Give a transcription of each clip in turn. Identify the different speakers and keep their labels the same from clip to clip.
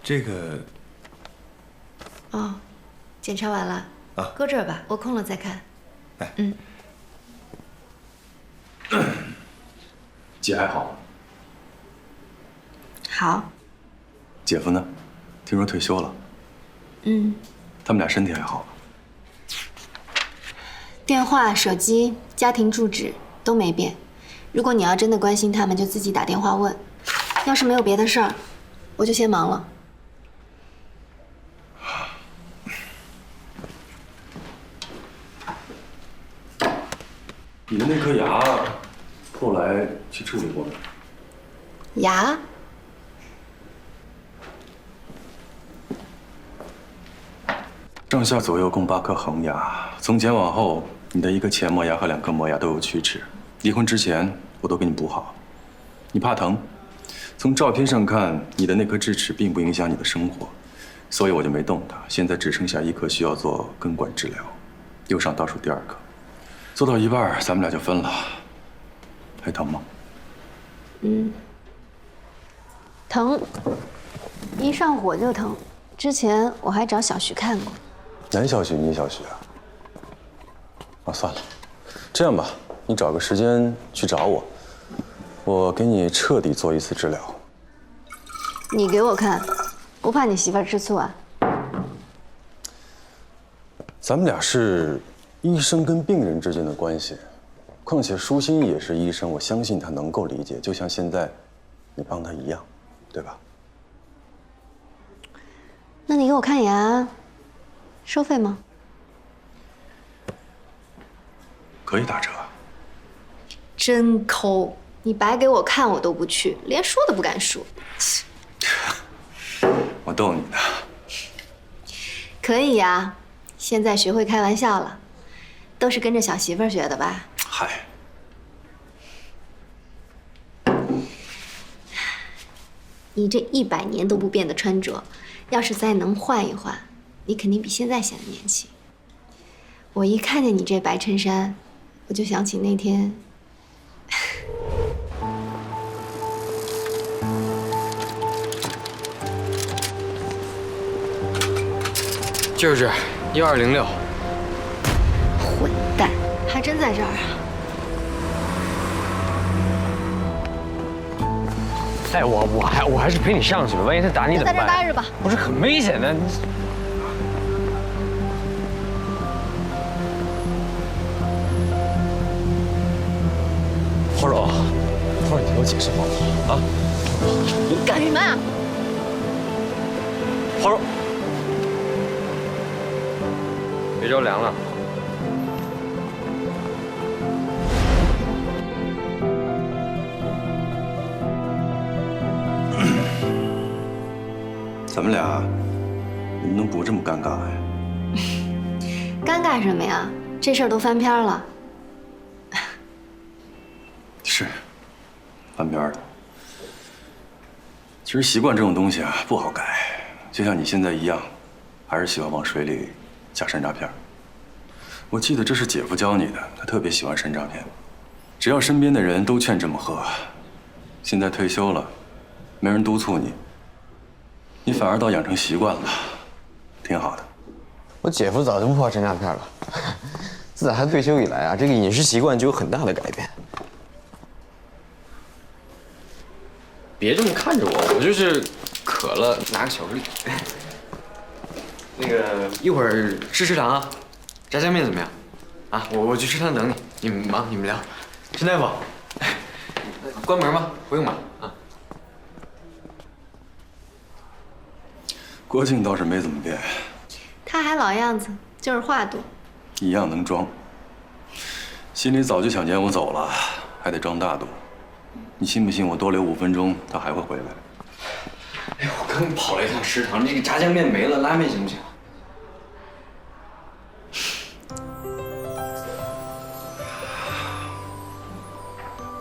Speaker 1: 这个……
Speaker 2: 哦，检查完了啊，搁这儿吧，我空了再看。
Speaker 1: 哎，
Speaker 3: 姐还好？
Speaker 2: 好。
Speaker 3: 姐夫呢？听说退休了。他们俩身体还好吗？
Speaker 2: 电话、手机、家庭住址都没变。如果你要真的关心他们，就自己打电话问。要是没有别的事儿，我就先忙了。
Speaker 3: 你的那颗牙，后来去处理过没？
Speaker 2: 牙？
Speaker 3: 上下左右共8颗恒牙，从前往后，你的1个前磨牙和2颗磨牙都有龋齿。离婚之前，我都给你补好。你怕疼？从照片上看，你的那颗智齿并不影响你的生活，所以我就没动它。现在只剩下1颗需要做根管治疗，右上倒数第2颗，做到一半，咱们俩就分了。还疼吗？
Speaker 2: 疼，一上火就疼。之前我还找小徐看过。
Speaker 3: 男小徐，女小徐啊？啊，算了，这样吧，你找个时间去找我，我给你彻底做一次治疗。
Speaker 2: 你给我看，不怕你媳妇儿吃醋啊？
Speaker 3: 咱们俩是医生跟病人之间的关系，况且舒心也是医生，我相信他能够理解，就像现在你帮他一样，对吧？
Speaker 2: 那你给我看牙，收费吗？
Speaker 3: 可以打折。
Speaker 2: 真抠！你白给我看我都不去，连说都不敢说。
Speaker 3: 我逗你呢。
Speaker 2: 可以呀，现在学会开玩笑了，都是跟着小媳妇儿学的吧？
Speaker 3: 嗨，
Speaker 2: 你这100年都不变的穿着，要是再能换一换，你肯定比现在显得年轻。我一看见你这白衬衫，我就想起那天。
Speaker 4: 就是1206。
Speaker 2: 混蛋，还真在这儿啊！
Speaker 4: 哎，我还是陪你上去吧，万一他打你怎么办？
Speaker 2: 在这儿待着吧。
Speaker 4: 不是很危险的。花荣，花荣，你听我解释好不好？啊！
Speaker 2: 你干什么啊？
Speaker 4: 花荣，别着凉了。
Speaker 3: 咱们俩能不能不这么尴尬呀？
Speaker 2: 尴尬什么呀？这事儿都翻篇了。
Speaker 3: 是，翻篇了。其实习惯这种东西啊，不好改。就像你现在一样，还是喜欢往水里加山楂片。我记得这是姐夫教你的，他特别喜欢山楂片。只要身边的人都劝这么喝，现在退休了，没人督促你，你反而倒养成习惯了，挺好的。
Speaker 4: 我姐夫早就不泡山楂片了。自打他退休以来啊，这个饮食习惯就有很大的改变。别这么看着我，我就是渴了拿个巧克力。那个一会儿吃食堂啊，炸酱面怎么样？啊，我去食堂等你，你们忙你们聊。陈大夫，关门吗？不用吧？啊。
Speaker 3: 郭靖倒是没怎么变，
Speaker 2: 他还老样子，就是话多。
Speaker 3: 一样能装。心里早就想见我走了，还得装大度。你信不信我多留5分钟，他还会回来？
Speaker 4: 哎，我刚跑了一趟食堂，这个炸酱面没了，拉面行不行？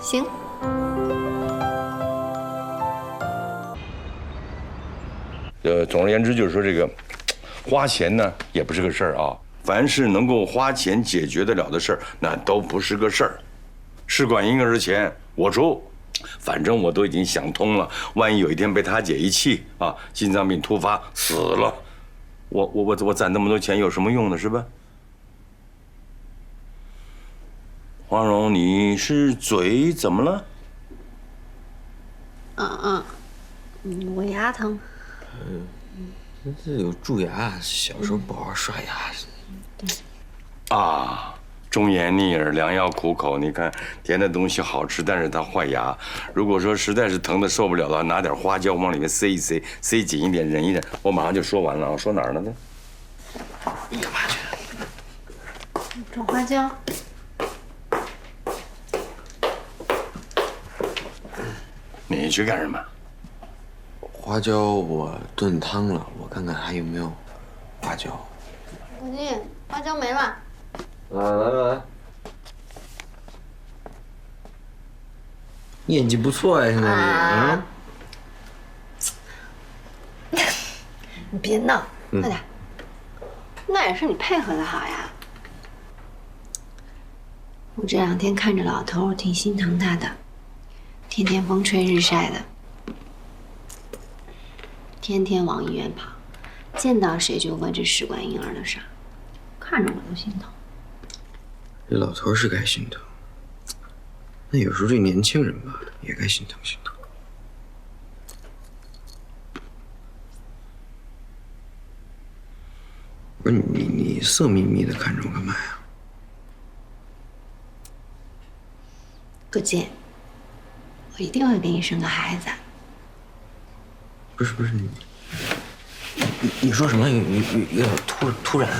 Speaker 2: 行。
Speaker 5: 总而言之就是说，这个花钱呢也不是个事儿啊。凡是能够花钱解决得了的事儿，那都不是个事儿。试管婴儿的钱我出，反正我都已经想通了，万一有一天被他姐一气啊，心脏病突发死了，我攒那么多钱有什么用呢？是吧？黄蓉，你是嘴怎么了？
Speaker 2: 我牙疼。
Speaker 4: 这有蛀牙，小时候不好好刷牙。
Speaker 5: 啊，忠言逆耳，良药苦口。你看，甜的东西好吃，但是它坏牙。如果说实在是疼的受不了了，拿点花椒往里面塞一塞，塞紧一点，忍一忍。我马上就说完了啊，说哪儿了呢？
Speaker 4: 干嘛去？
Speaker 2: 找花椒。
Speaker 5: 你去干什么？
Speaker 4: 花椒我炖汤了，我看看还有没有花椒。
Speaker 2: 母亲，花椒没了。
Speaker 4: 来，你演技不错呀，现在你
Speaker 2: 你别闹，快点。那也是你配合的好呀。我这2天看着老头，我挺心疼他的，天天风吹日晒的，天天往医院跑，见到谁就问这试管婴儿的事儿，看着我都心疼。
Speaker 4: 这老头是该心疼，那有时候这年轻人吧，也该心疼心疼。不是你色眯眯的看着我干嘛呀？
Speaker 2: 顾姐，我一定会给你生个孩子。
Speaker 4: 不是你说什么？有点突然。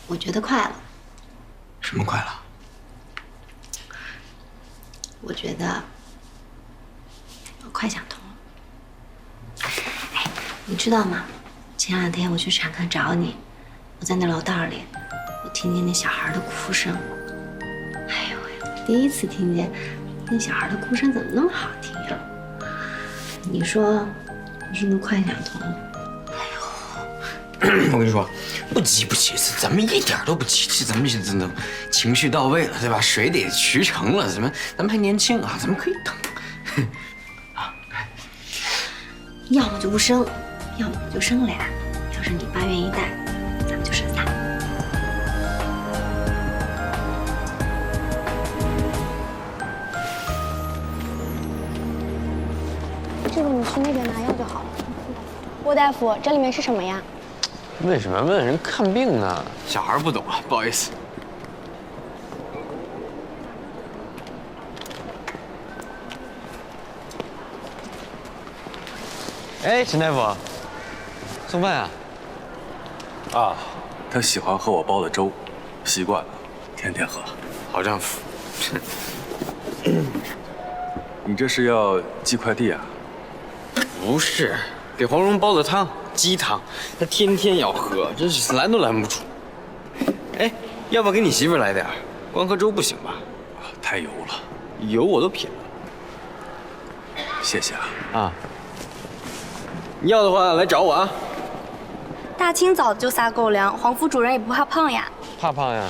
Speaker 2: 我觉得快了。
Speaker 4: 什么快了？
Speaker 2: 我觉得我快想通了。哎，你知道吗？前2天我去产科找你，我在那楼道里，我听见那小孩的哭声。哎呦喂，第一次听见那小孩的哭声怎么那么好听呀？你说我是不是快想通了？
Speaker 4: 我跟你说，不急，咱们一点都不急，咱们真的情绪到位了，对吧？水得渠成了，咱们还年轻啊，咱们可以等。啊，
Speaker 2: 要么就不生，要么就生俩。要是你爸愿意带，咱们就生仨。
Speaker 1: 这个你去那边拿药就好了。郭大夫，这里面是什么呀？
Speaker 4: 为什么问人看病呢？小孩不懂啊，不好意思。哎，陈大夫，送饭啊？
Speaker 3: 啊，他喜欢喝我煲的粥，习惯了，天天喝。
Speaker 4: 好丈夫。
Speaker 3: 你这是要寄快递啊？
Speaker 4: 不是，给黄蓉煲的汤，鸡汤，他天天要喝，真是拦都拦不住。哎，要不要给你媳妇来点？光喝粥不行吧？
Speaker 3: 太油了，
Speaker 4: 油我都品了。
Speaker 3: 谢谢啊。
Speaker 4: 啊，你要的话来找我啊。
Speaker 1: 大清早就撒狗粮，黄副主任也不怕胖呀？
Speaker 4: 怕胖呀？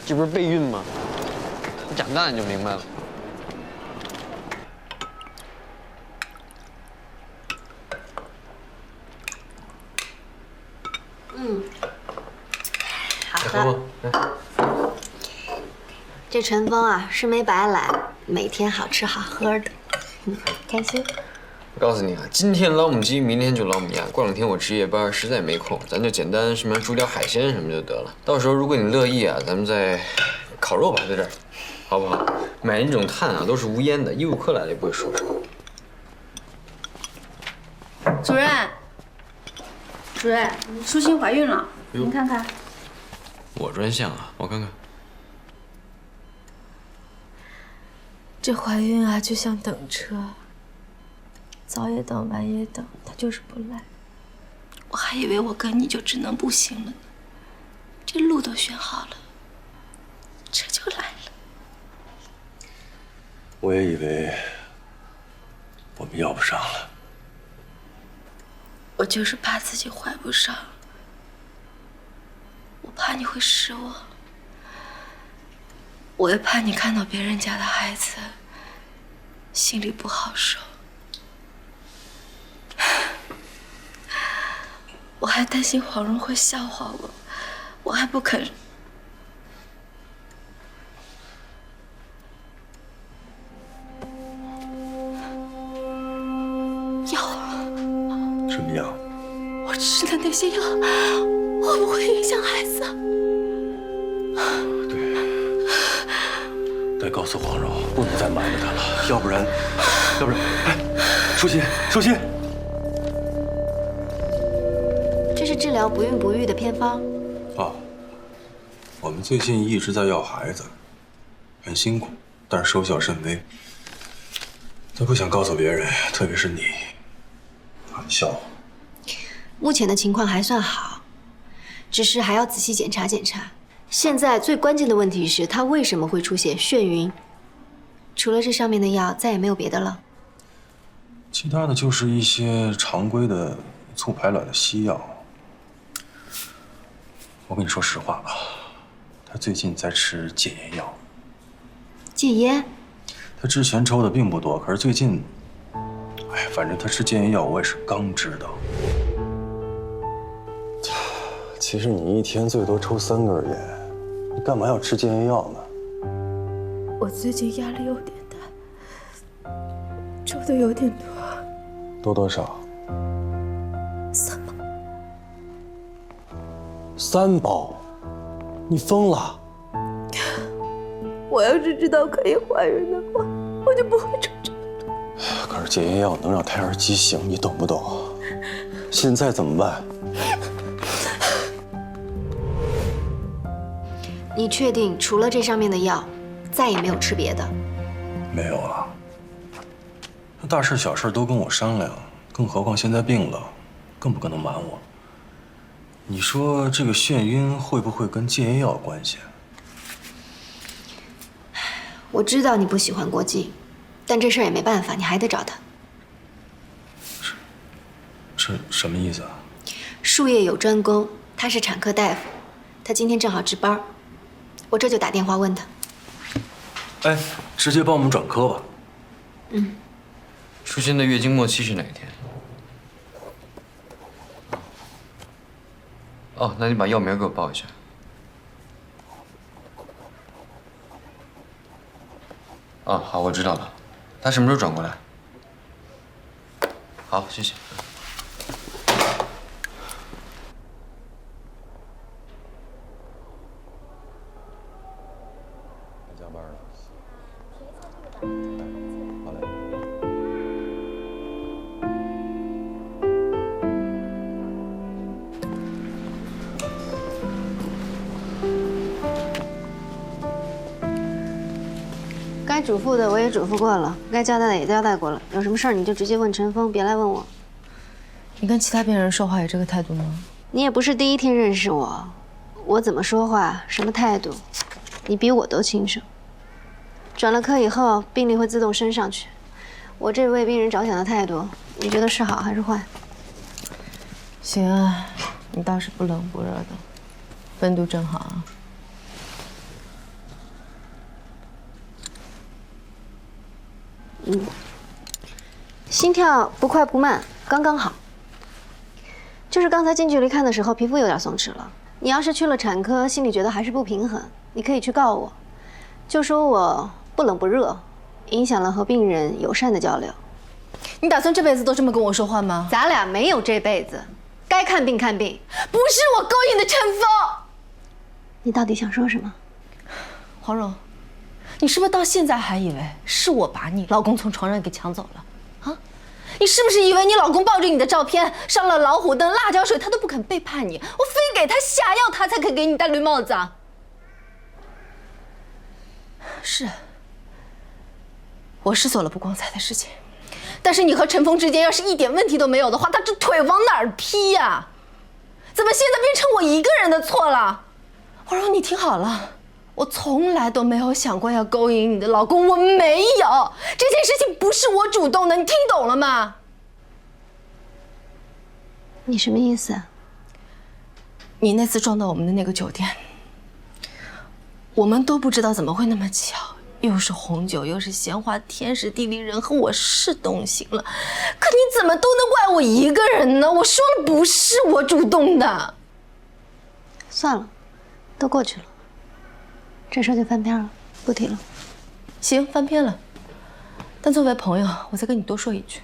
Speaker 4: 这不是备孕吗？你长大你就明白了。
Speaker 2: 好喝。这陈峰啊是没白来，每天好吃好喝的，开心。
Speaker 4: 我告诉你啊，今天老母鸡，明天就老母鸭，过2天我值夜班，实在没空，咱就简单什么煮点海鲜什么就得了。到时候如果你乐意啊，咱们再烤肉吧，在这儿，好不好？买那种炭啊，都是无烟的，医务科来了也不会说什么。
Speaker 1: 主任，舒心怀孕了，您看看。
Speaker 4: 我专项啊，我看看。
Speaker 6: 这怀孕啊，就像等车，早也等，晚也等，他就是不来。我还以为我跟你就只能步行了呢，这路都选好了，这就来了。
Speaker 3: 我也以为我们要不上了。
Speaker 6: 我就是怕自己怀不上，我怕你会失望。我也怕你看到别人家的孩子，心里不好受。我还担心黄蓉会笑话我，我还不肯。药啊！
Speaker 3: 什么药？
Speaker 6: 我吃的那些药会不会影响孩子啊？
Speaker 3: 对，得告诉黄蓉，不能再瞒着她了，要不然，哎，舒心，舒心。
Speaker 2: 这是治疗不孕不育的偏方。
Speaker 7: 啊，我们最近一直在要孩子，很辛苦，但是收效甚微。都不想告诉别人，特别是你，怕你笑话。
Speaker 2: 目前的情况还算好，只是还要仔细检查检查。现在最关键的问题是，他为什么会出现眩晕？除了这上面的药，再也没有别的了。
Speaker 7: 其他的就是一些常规的促排卵的西药。我跟你说实话吧，他最近在吃戒烟药。
Speaker 2: 戒烟？
Speaker 7: 他之前抽的并不多，可是最近，哎，反正他吃戒烟药，我也是刚知道。其实你一天最多抽3根烟，你干嘛要吃戒烟药呢？
Speaker 6: 我最近压力有点大，抽的有点多。
Speaker 7: 多少
Speaker 6: 3包。
Speaker 7: 3包？你疯了？
Speaker 6: 我要是知道可以怀孕的话，我就不会抽这么多。
Speaker 7: 可是戒烟药能让胎儿畸形，你懂不懂？现在怎么办？
Speaker 2: 你确定除了这上面的药，再也没有吃别的？
Speaker 7: 没有了。他大事小事都跟我商量，更何况现在病了，更不可能瞒我。你说这个眩晕会不会跟戒烟药有关系？
Speaker 2: 我知道你不喜欢郭靖，但这事儿也没办法，你还得找他。
Speaker 7: 是什么意思啊？
Speaker 2: 术业有专攻，他是产科大夫，他今天正好值班，我这就打电话问他。
Speaker 7: 哎，直接帮我们转科吧。
Speaker 4: 舒心的月经末期是哪一天？哦，那你把药名给我报一下。哦，好，我知道了。他什么时候转过来？好，谢谢。
Speaker 7: 加班了。好嘞。
Speaker 2: 该嘱咐的我也嘱咐过了，该交代的也交代过了。有什么事儿你就直接问陈峰，别来问我。
Speaker 6: 你跟其他病人说话也这个态度吗？
Speaker 2: 你也不是第一天认识我，我怎么说话，什么态度，你比我都清楚。转了科以后，病例会自动升上去。我这为病人着想的态度，你觉得是好还是坏？
Speaker 6: 行啊，你倒是不冷不热的，温度正好啊。
Speaker 2: 心跳不快不慢，刚刚好。就是刚才近距离看的时候，皮肤有点松弛了。你要是去了产科，心里觉得还是不平衡，你可以去告我，就说我不冷不热，影响了和病人友善的交流。
Speaker 6: 你打算这辈子都这么跟我说话吗？
Speaker 2: 咱俩没有这辈子，该看病看病。
Speaker 6: 不是我勾引的陈峰。
Speaker 2: 你到底想说什么？
Speaker 6: 黄蓉，你是不是到现在还以为是我把你老公从床上给抢走了？啊？你是不是以为你老公抱着你的照片上了老虎灯、辣椒水，他都不肯背叛你？我非给他下药，他才肯给你戴绿帽子啊？是，我是做了不光彩的事情，但是你和陈峰之间要是一点问题都没有的话，他这腿往哪儿踢呀？怎么现在变成我一个人的错了？黄蓉，你听好了。我从来都没有想过要勾引你的老公，我没有，这件事情不是我主动的，你听懂了吗？
Speaker 2: 你什么意思？
Speaker 6: 你那次撞到我们的那个酒店，我们都不知道怎么会那么巧，又是红酒，又是鲜花，天时地利人和，我是动心了。可你怎么都能怪我一个人呢？我说了不是我主动的。
Speaker 2: 算了，都过去了，这事就翻篇了，不提了。
Speaker 6: 行，翻篇了。但作为朋友，我再跟你多说一句，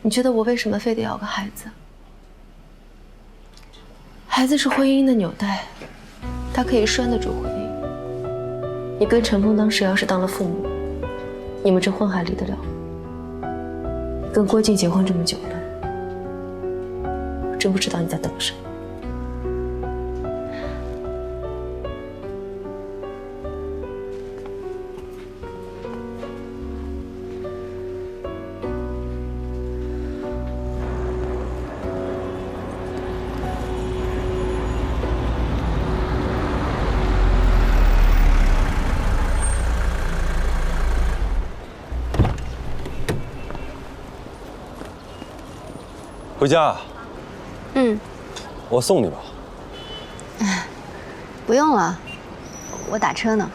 Speaker 6: 你觉得我为什么非得要个孩子？孩子是婚姻的纽带，它可以拴得住婚姻。你跟陈峰当时要是当了父母，你们这婚还离得了？跟郭靖结婚这么久了，我真不知道你在等什么。
Speaker 7: 回家。我送你吧。
Speaker 2: 不用了，我打车呢。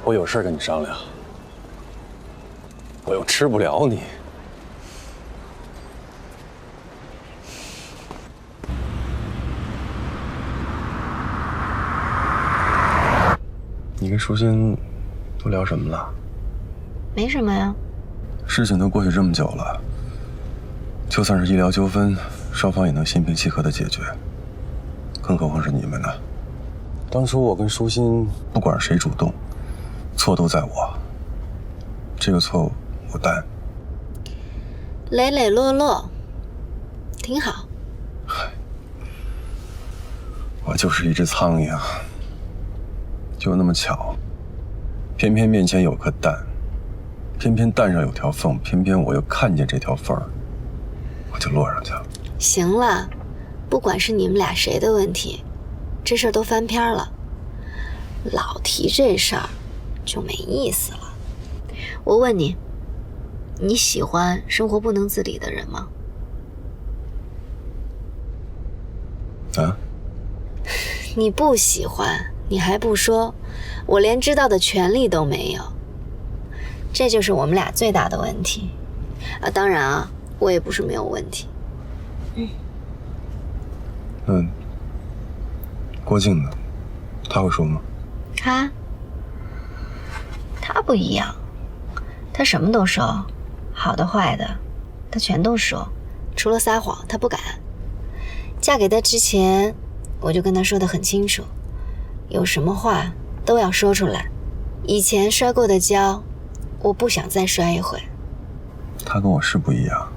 Speaker 7: 我有事跟你商量，我又吃不了你。你跟舒心都聊什么了？
Speaker 2: 没什么呀。
Speaker 7: 事情都过去这么久了，就算是医疗纠纷，双方也能心平气和的解决，更何况是你们呢？当初我跟舒心，不管是谁主动，错都在我。这个错我担。
Speaker 2: 磊磊落落，挺好。
Speaker 7: 我就是一只苍蝇，就那么巧，偏偏面前有颗蛋，偏偏蛋上有条缝，偏偏我又看见这条缝儿，我就落上去了。
Speaker 2: 行了，不管是你们俩谁的问题，这事儿都翻篇了，老提这事儿就没意思了。我问你，你喜欢生活不能自理的人吗？
Speaker 7: 啊？
Speaker 2: 你不喜欢，你还不说，我连知道的权利都没有。这就是我们俩最大的问题。当然啊，我也不是没有问题。
Speaker 7: 郭靖呢？他会说吗？
Speaker 2: 他不一样，他什么都说，好的坏的，他全都说，除了撒谎，他不敢。嫁给他之前，我就跟他说得很清楚，有什么话都要说出来。以前摔过的跤，我不想再摔一回。
Speaker 7: 他跟我是不一样，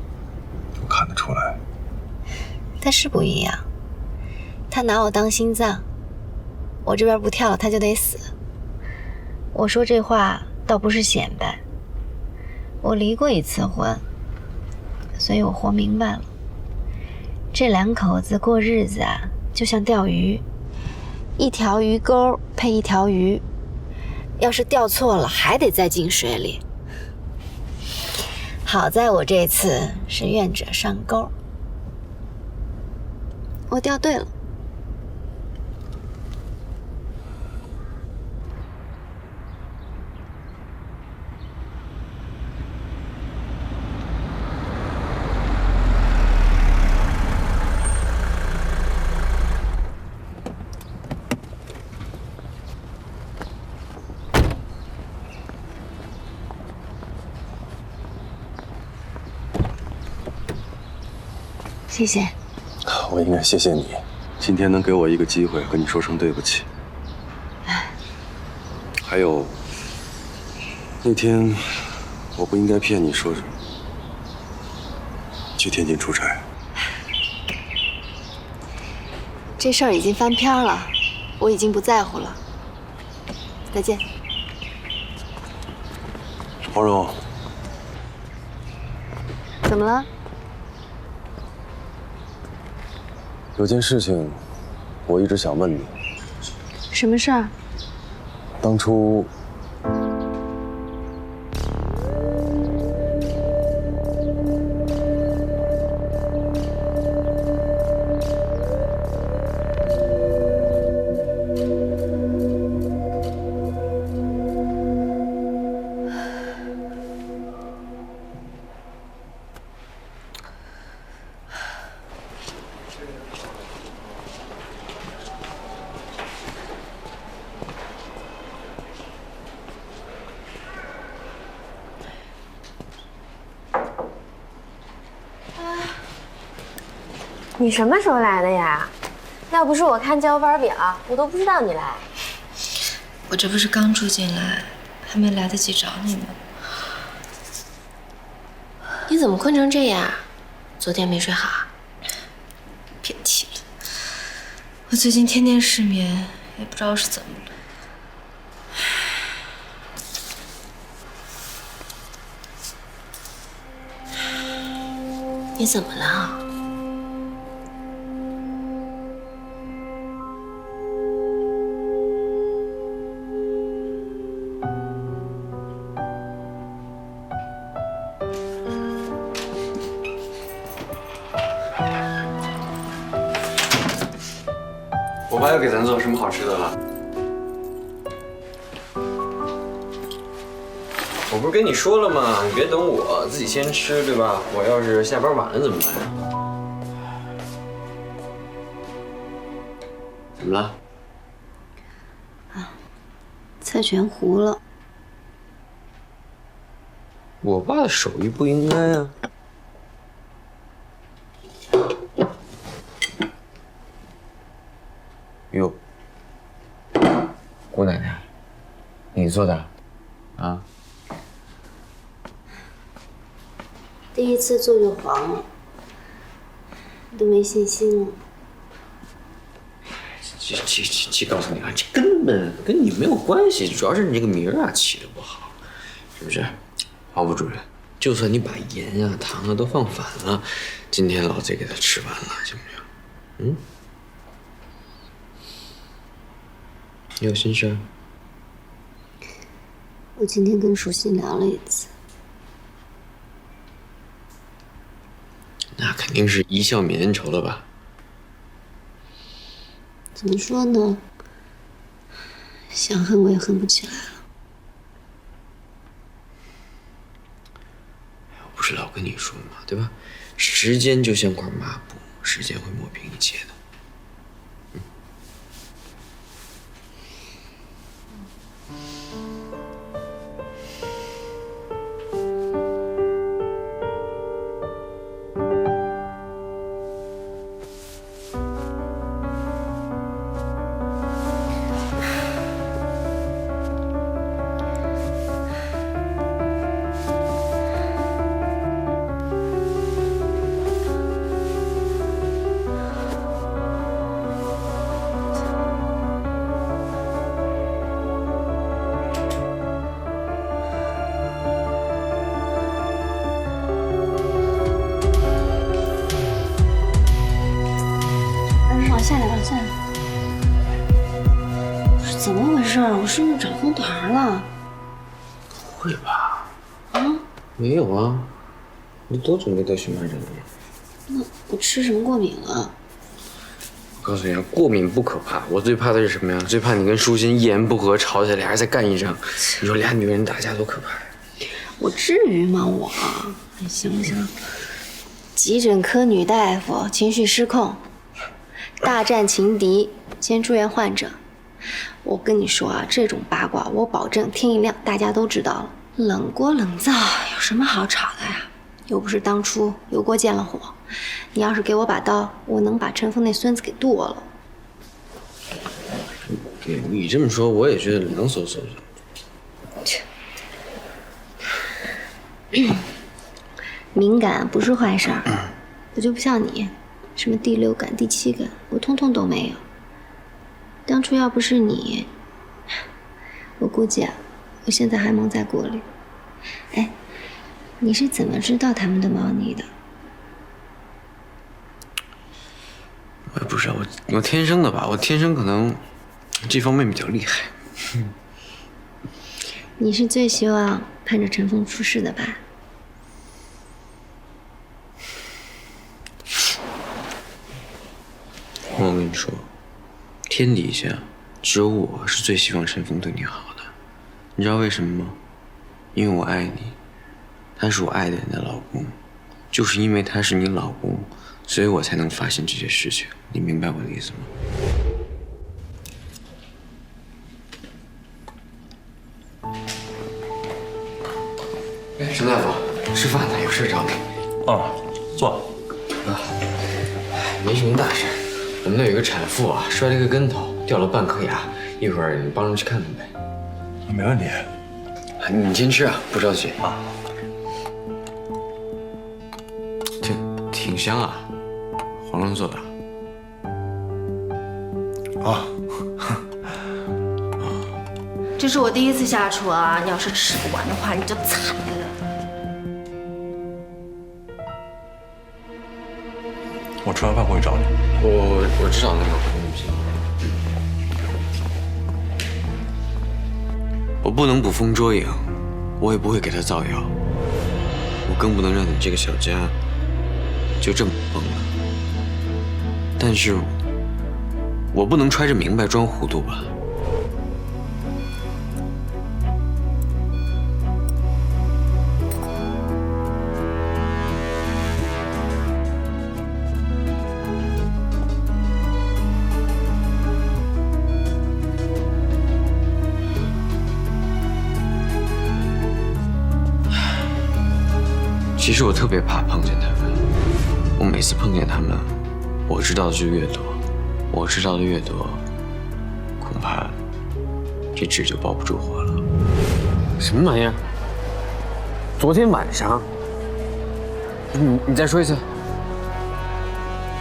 Speaker 7: 我看得出来。
Speaker 2: 他是不一样，他拿我当心脏，我这边不跳他就得死。我说这话倒不是显摆，我离过一次婚，所以我活明白了。这两口子过日子啊，就像钓鱼，一条鱼钩配一条鱼，要是钓错了还得再进水里。好在我这次是愿者上钩，我钓对了。谢谢。
Speaker 7: 我应该谢谢你，今天能给我一个机会跟你说声对不起。还有，那天我不应该骗你说去天津出差。
Speaker 2: 这事儿已经翻篇了，我已经不在乎了。再见。
Speaker 7: 黄蓉，
Speaker 2: 怎么了？
Speaker 7: 有件事情，我一直想问你。
Speaker 2: 什么事儿？
Speaker 7: 当初
Speaker 6: 你什么时候来的呀？要不是我看交班表，我都不知道你来。
Speaker 8: 我这不是刚住进来，还没来得及找你吗？
Speaker 6: 你怎么困成这样？昨天没睡好？
Speaker 8: 别提了，我最近天天失眠，也不知道是怎么了。
Speaker 6: 你怎么了？
Speaker 4: 我爸又给咱做什么好吃的了？我不是跟你说了吗？你别等我，自己先吃，对吧？我要是下班晚了怎么办呀？怎么了？
Speaker 2: 菜全糊了。
Speaker 4: 我爸的手艺不应该啊。哟，姑奶奶，你做的？啊？
Speaker 2: 第一次做就黄了，都没信心了。
Speaker 4: 这告诉你啊，这根本跟你没有关系，主要是你这个名儿啊起的不好，是不是？郝部主任，就算你把盐啊、糖啊都放反了，今天老子也给他吃完了，行不行？嗯？你有心事？
Speaker 2: 我今天跟舒心聊了一次，
Speaker 4: 那肯定是一笑泯恩仇了吧？
Speaker 2: 怎么说呢？想恨我也恨不起来了。
Speaker 4: 我不是老跟你说嘛，对吧？时间就像块抹布，时间会抹平一切的。
Speaker 2: 下来了，下来了。不是怎么回事？我是不是长风痰了？
Speaker 4: 不会吧？
Speaker 2: 啊？
Speaker 4: 没有啊，你多久没得荨麻疹了？
Speaker 2: 那我吃什么过敏了？
Speaker 4: 我告诉你啊，过敏不可怕，我最怕的是什么呀？最怕你跟舒心一言不合吵起来，俩人再干一仗。你说俩女人打架多可怕呀！
Speaker 2: 我至于吗？我，行不行？急诊科女大夫情绪失控，大战情敌，先住院患者。我跟你说啊，这种八卦我保证天一亮大家都知道了。冷锅冷灶有什么好吵的呀？又不是当初油锅见了火。你要是给我把刀，我能把陈峰那孙子给剁了。
Speaker 4: 你这么说，我也觉得凉飕飕的。
Speaker 2: 敏感不是坏事儿，我就不像你，什么第六感、第七感，我通通都没有。当初要不是你，我估计啊，我现在还蒙在鼓里。哎，你是怎么知道他们的猫腻的？
Speaker 4: 我也不知道，我天生的吧，我天生可能这方面比较厉害。
Speaker 2: 你是最希望盼着陈峰出事的吧？
Speaker 4: 我跟你说，天底下只有我是最希望陈峰对你好的，你知道为什么吗？因为我爱你，他是我爱的人的老公，就是因为他是你老公，所以我才能发现这些事情，你明白我的意思吗？哎，陈大夫，吃饭呢，有事找你。
Speaker 7: 啊，坐。
Speaker 4: 没什么大事。我们那有一个产妇啊，摔了一个跟头，掉了半颗牙，一会儿你帮着去看看呗。
Speaker 7: 没问题。
Speaker 4: 你先吃啊，不着急啊。挺香啊，黄龙做的。
Speaker 7: 啊。
Speaker 8: 这是我第一次下厨啊，你要是吃不完的话，你就惨了。
Speaker 7: 我吃完饭过去找你。
Speaker 4: 我知道那个东西。我不能捕风捉影，我也不会给他造谣，我更不能让你这个小家就这么崩了。但是，我不能揣着明白装糊涂吧？其实我特别怕碰见他们，我每次碰见他们，我知道的就越多，我知道的越多，恐怕这纸就包不住火了。什么玩意儿？昨天晚上？你再说一次，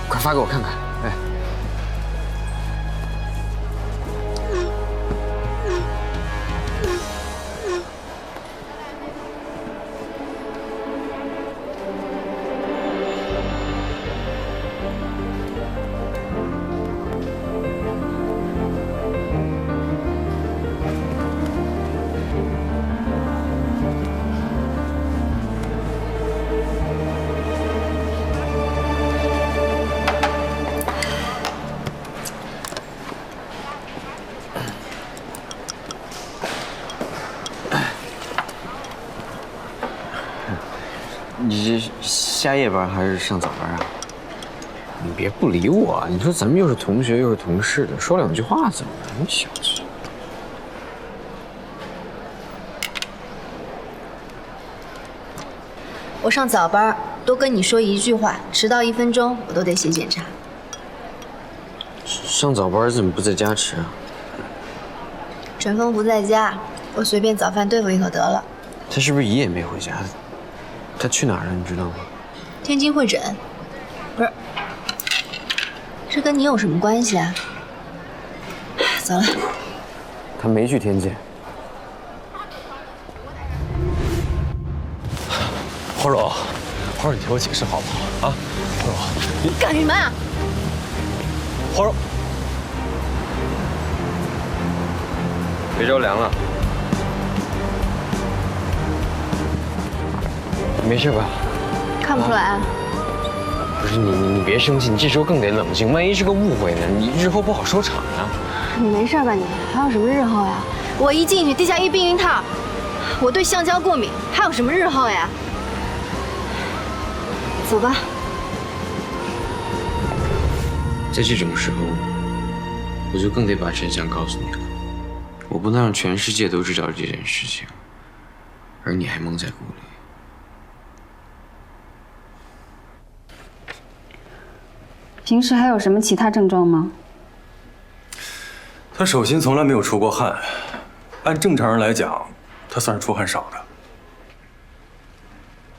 Speaker 4: 快发给我看看。哎。你这下夜班还是上早班啊？你别不理我，你说咱们又是同学又是同事的，说两句话怎么了？你小气。
Speaker 2: 我上早班，多跟你说一句话，迟到1分钟我都得写检查。
Speaker 4: 上早班怎么不在家吃啊？
Speaker 2: 陈峰不在家，我随便早饭对付一口得了。
Speaker 4: 他是不是一夜没回家？他去哪儿了？你知道吗？
Speaker 2: 天津会诊。不是，这跟你有什么关系啊？走了。
Speaker 4: 他没去天津。
Speaker 7: 花若，花若，你听我解释好不好啊？花若，你
Speaker 2: 干什么啊？
Speaker 7: 花若，
Speaker 4: 别着凉了。没事吧？
Speaker 2: 看不出来啊。
Speaker 4: 不是你别生气，你这时候更得冷静，万一是个误会呢？你日后不好收场啊。
Speaker 2: 你没事吧你？还有什么日后呀？我一进去地下1避孕套，我对橡胶过敏，还有什么日后呀？走吧。
Speaker 4: 在这种时候，我就更得把真相告诉你了。我不能让全世界都知道这件事情，而你还蒙在鼓里。
Speaker 9: 平时还有什么其他症状吗？
Speaker 3: 他手心从来没有出过汗，按正常人来讲，他算是出汗少的。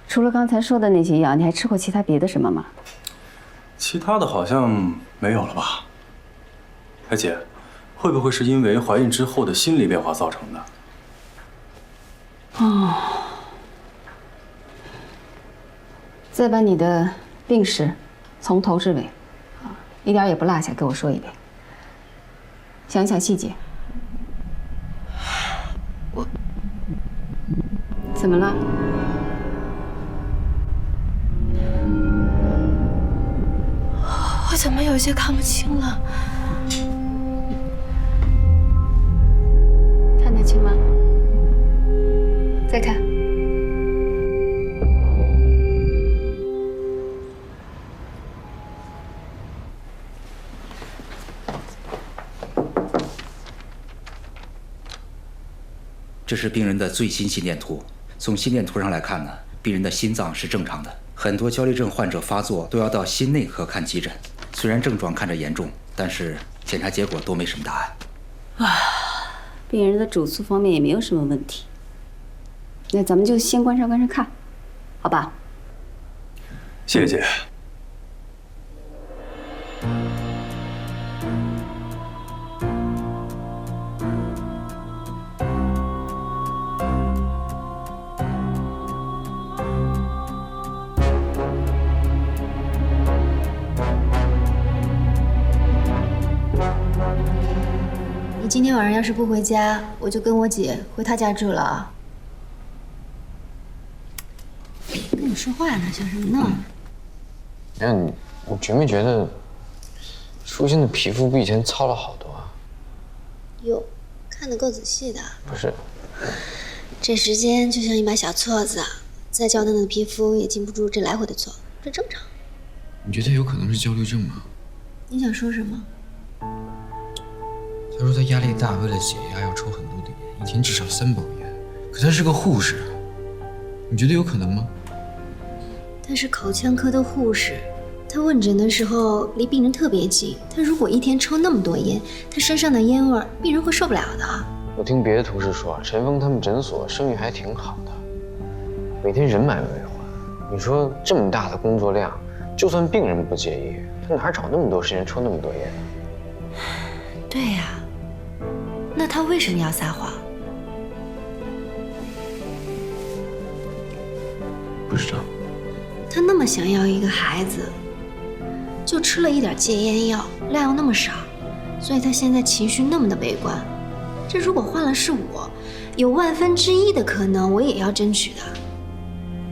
Speaker 9: 除了刚才说的那些药，你还吃过其他别的什么吗？
Speaker 3: 其他的好像没有了吧？哎姐，会不会是因为怀孕之后的心理变化造成的？
Speaker 9: 哦，再把你的病史从头至尾，一点也不落下，给我说一遍。想想细节。
Speaker 8: 我
Speaker 9: 怎么了？
Speaker 8: 我怎么有些看不清了？
Speaker 9: 看得清吗？再看。
Speaker 10: 这是病人的最新心电图。从心电图上来看呢，病人的心脏是正常的。很多焦虑症患者发作都要到心内科看急诊，虽然症状看着严重，但是检查结果都没什么大碍。
Speaker 9: 病人的主诉方面也没有什么问题。那咱们就先观察观察看，好吧？
Speaker 3: 谢谢姐。
Speaker 2: 你今天晚上要是不回家，我就跟我姐回她家住了啊。跟你说话呢，想什么呢？
Speaker 11: 你觉没觉得舒心的皮肤比以前糙了好多啊？
Speaker 2: 哟，看得够仔细的。
Speaker 11: 不是，
Speaker 2: 这时间就像一把小锉子，再娇嫩的皮肤也经不住这来回的锉，这正常。
Speaker 11: 你觉得有可能是焦虑症吗？
Speaker 2: 你想说什么？
Speaker 11: 他说他压力大，为了解压要抽很多的烟，一天至少3包烟。可他是个护士，你觉得有可能吗？
Speaker 2: 他是口腔科的护士，他问诊的时候离病人特别近。他如果一天抽那么多烟，他身上的烟味，病人会受不了的。
Speaker 11: 我听别的同事说，陈峰他们诊所生意还挺好的，每天人满为患。你说这么大的工作量，就算病人不介意，他哪找那么多时间抽那么多烟？
Speaker 2: 对呀，那他为什么要撒谎？
Speaker 11: 不知道。
Speaker 2: 他那么想要一个孩子，就吃了一点戒烟药，量又那么少，所以他现在情绪那么的悲观。这如果换了是我，有1/1000的可能，我也要争取的。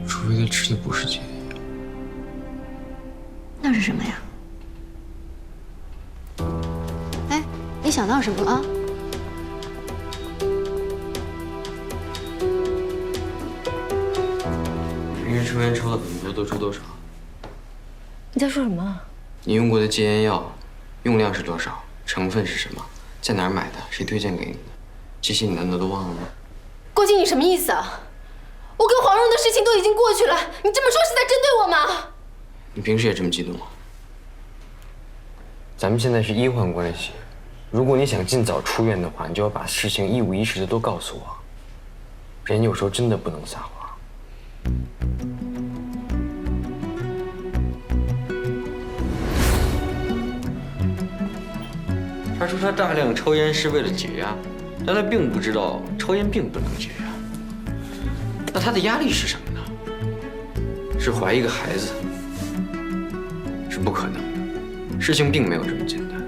Speaker 11: 除非他吃的不是戒烟药。
Speaker 2: 那是什么呀？哎，你想到什么了？
Speaker 11: 平时抽烟抽的很多，都抽多少？
Speaker 6: 你在说什么？
Speaker 11: 你用过的戒烟药用量是多少？成分是什么？在哪儿买的？谁推荐给你的？这些你难道都忘了吗？
Speaker 6: 郭靖，你什么意思啊？我跟黄蓉的事情都已经过去了，你这么说是在针对我吗？
Speaker 11: 你平时也这么激动吗？咱们现在是医患关系，如果你想尽早出院的话，你就要把事情一五一十的都告诉我。人有时候真的不能撒谎。
Speaker 4: 他说他大量抽烟是为了解压，但他并不知道抽烟并不能解压。那他的压力是什么呢？是怀一个孩子？是不可能的，事情并没有这么简单。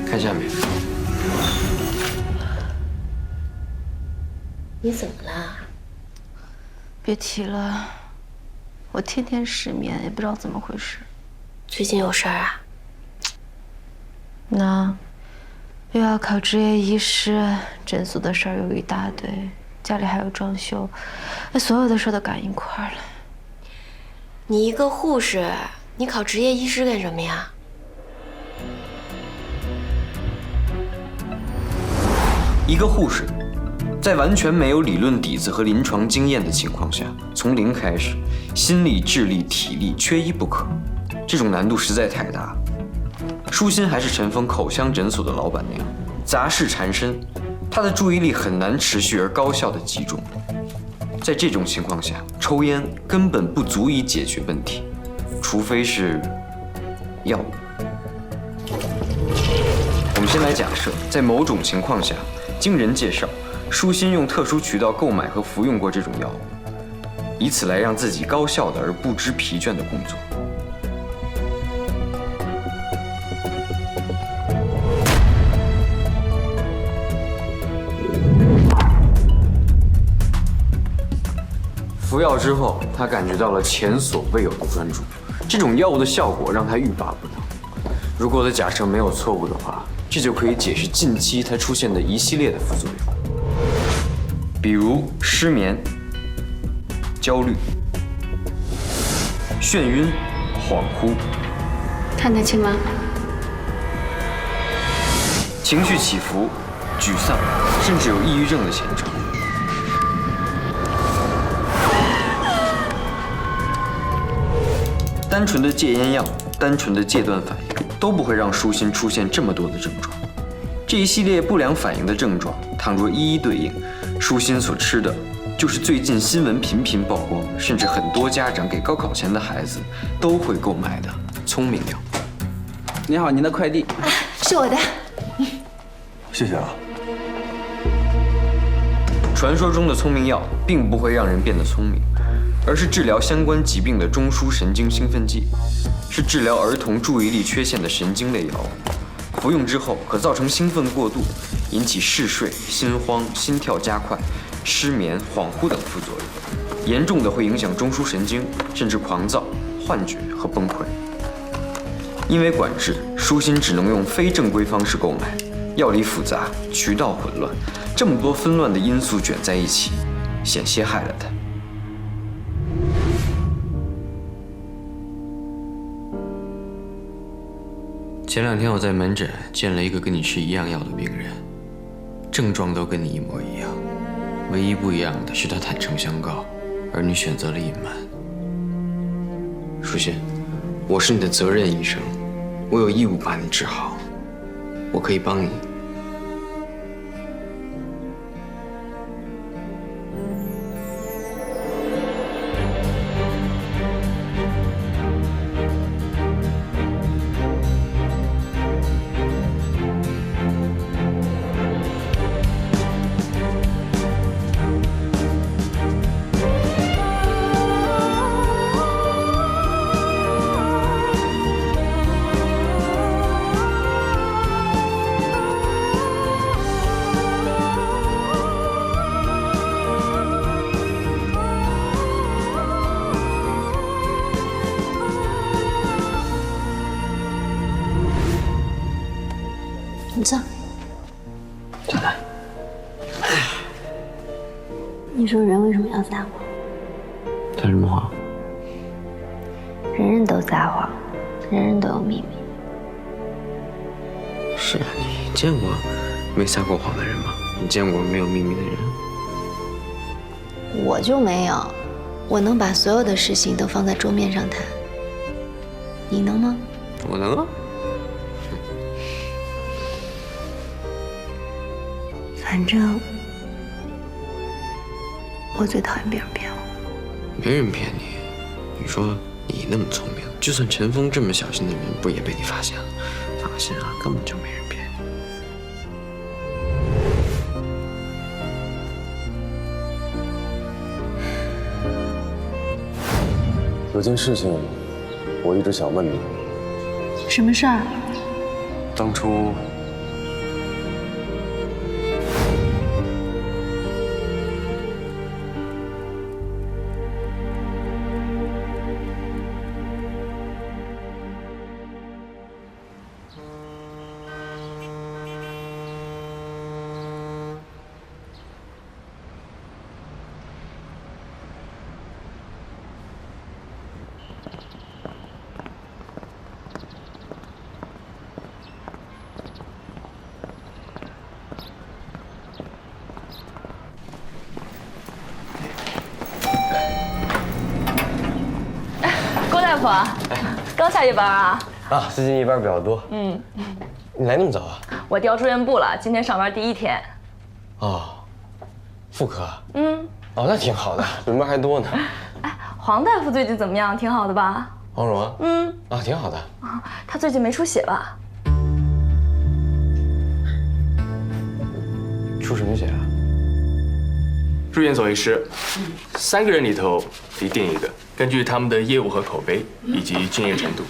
Speaker 4: 看下面。
Speaker 6: 你怎么了？别提了，我天天失眠，也不知道怎么回事。
Speaker 2: 最近有事儿啊？
Speaker 6: 那又要考执业医师，诊所的事儿又一大堆，家里还有装修，所有的事都赶一块儿了。
Speaker 2: 你一个护士，你考执业医师干什么呀？
Speaker 4: 一个护士，在完全没有理论底子和临床经验的情况下，从零开始，心力、智力、体力缺一不可，这种难度实在太大。舒心还是陈峰口腔诊所的老板娘，杂事缠身，她的注意力很难持续而高效地集中。在这种情况下，抽烟根本不足以解决问题，除非是药物。我们先来假设，在某种情况下，经人介绍，舒心用特殊渠道购买和服用过这种药物，以此来让自己高效的而不知疲倦的工作。服药之后，他感觉到了前所未有的专注，这种药物的效果让他欲罢不能。如果我的假设没有错误的话，这就可以解释近期他出现的一系列的副作用，比如失眠、焦虑、眩晕、恍惚，
Speaker 9: 看得清吗？
Speaker 4: 情绪起伏、沮丧，甚至有抑郁症的前兆。单纯的戒烟药，单纯的戒断反应，都不会让舒心出现这么多的症状。这一系列不良反应的症状，倘若一一对应，舒心所吃的就是最近新闻频频曝光，甚至很多家长给高考前的孩子都会购买的聪明药。
Speaker 12: 你好，您的快递。
Speaker 2: 是我的。
Speaker 3: 谢谢啊。
Speaker 4: 传说中的聪明药并不会让人变得聪明，而是治疗相关疾病的中枢神经兴奋剂，是治疗儿童注意力缺陷的神经类药物。服用之后可造成兴奋过度，引起嗜睡、心慌、心跳加快、失眠、恍惚等副作用，严重的会影响中枢神经，甚至狂躁、幻觉和崩溃。因为管制，舒心只能用非正规方式购买，药理复杂，渠道混乱，这么多纷乱的因素卷在一起，险些害了他。前2天我在门诊见了一个跟你吃一样药的病人，症状都跟你一模一样，唯一不一样的是他坦诚相告，而你选择了隐瞒。舒心，我是你的责任医生，我有义务把你治好，我可以帮你。
Speaker 2: 你坐。
Speaker 11: 再来。
Speaker 2: 你说人为什么要撒谎？
Speaker 11: 撒什么谎？
Speaker 2: 人人都撒谎，人人都有秘密。
Speaker 4: 是啊，你见过没撒过谎的人吗？你见过没有秘密的人？
Speaker 2: 我就没有，我能把所有的事情都放在桌面上谈。你能吗？
Speaker 4: 我能啊。
Speaker 2: 反正我最讨厌别人骗我。
Speaker 4: 没人骗你，你说你那么聪明，就算陈峰这么小心的人，不也被你发现了？放心啊，根本就没人骗你。
Speaker 7: 有件事情，我一直想问你。
Speaker 1: 什么事儿？
Speaker 3: 当初
Speaker 13: 大夫，刚下夜班啊？
Speaker 11: 啊，最近夜班比较多。你来那么早啊？
Speaker 13: 我调住院部了，今天上班第1天。
Speaker 11: 哦，妇科。哦，那挺好的，轮班还多呢。
Speaker 13: 哎，黄大夫最近怎么样？挺好的吧？
Speaker 11: 黄蓉啊？啊，挺好的。
Speaker 13: 他最近没出血吧？
Speaker 11: 出什么血啊？
Speaker 14: 住院总医师，3个人里头一定一个，根据他们的业务和口碑以及敬业程度。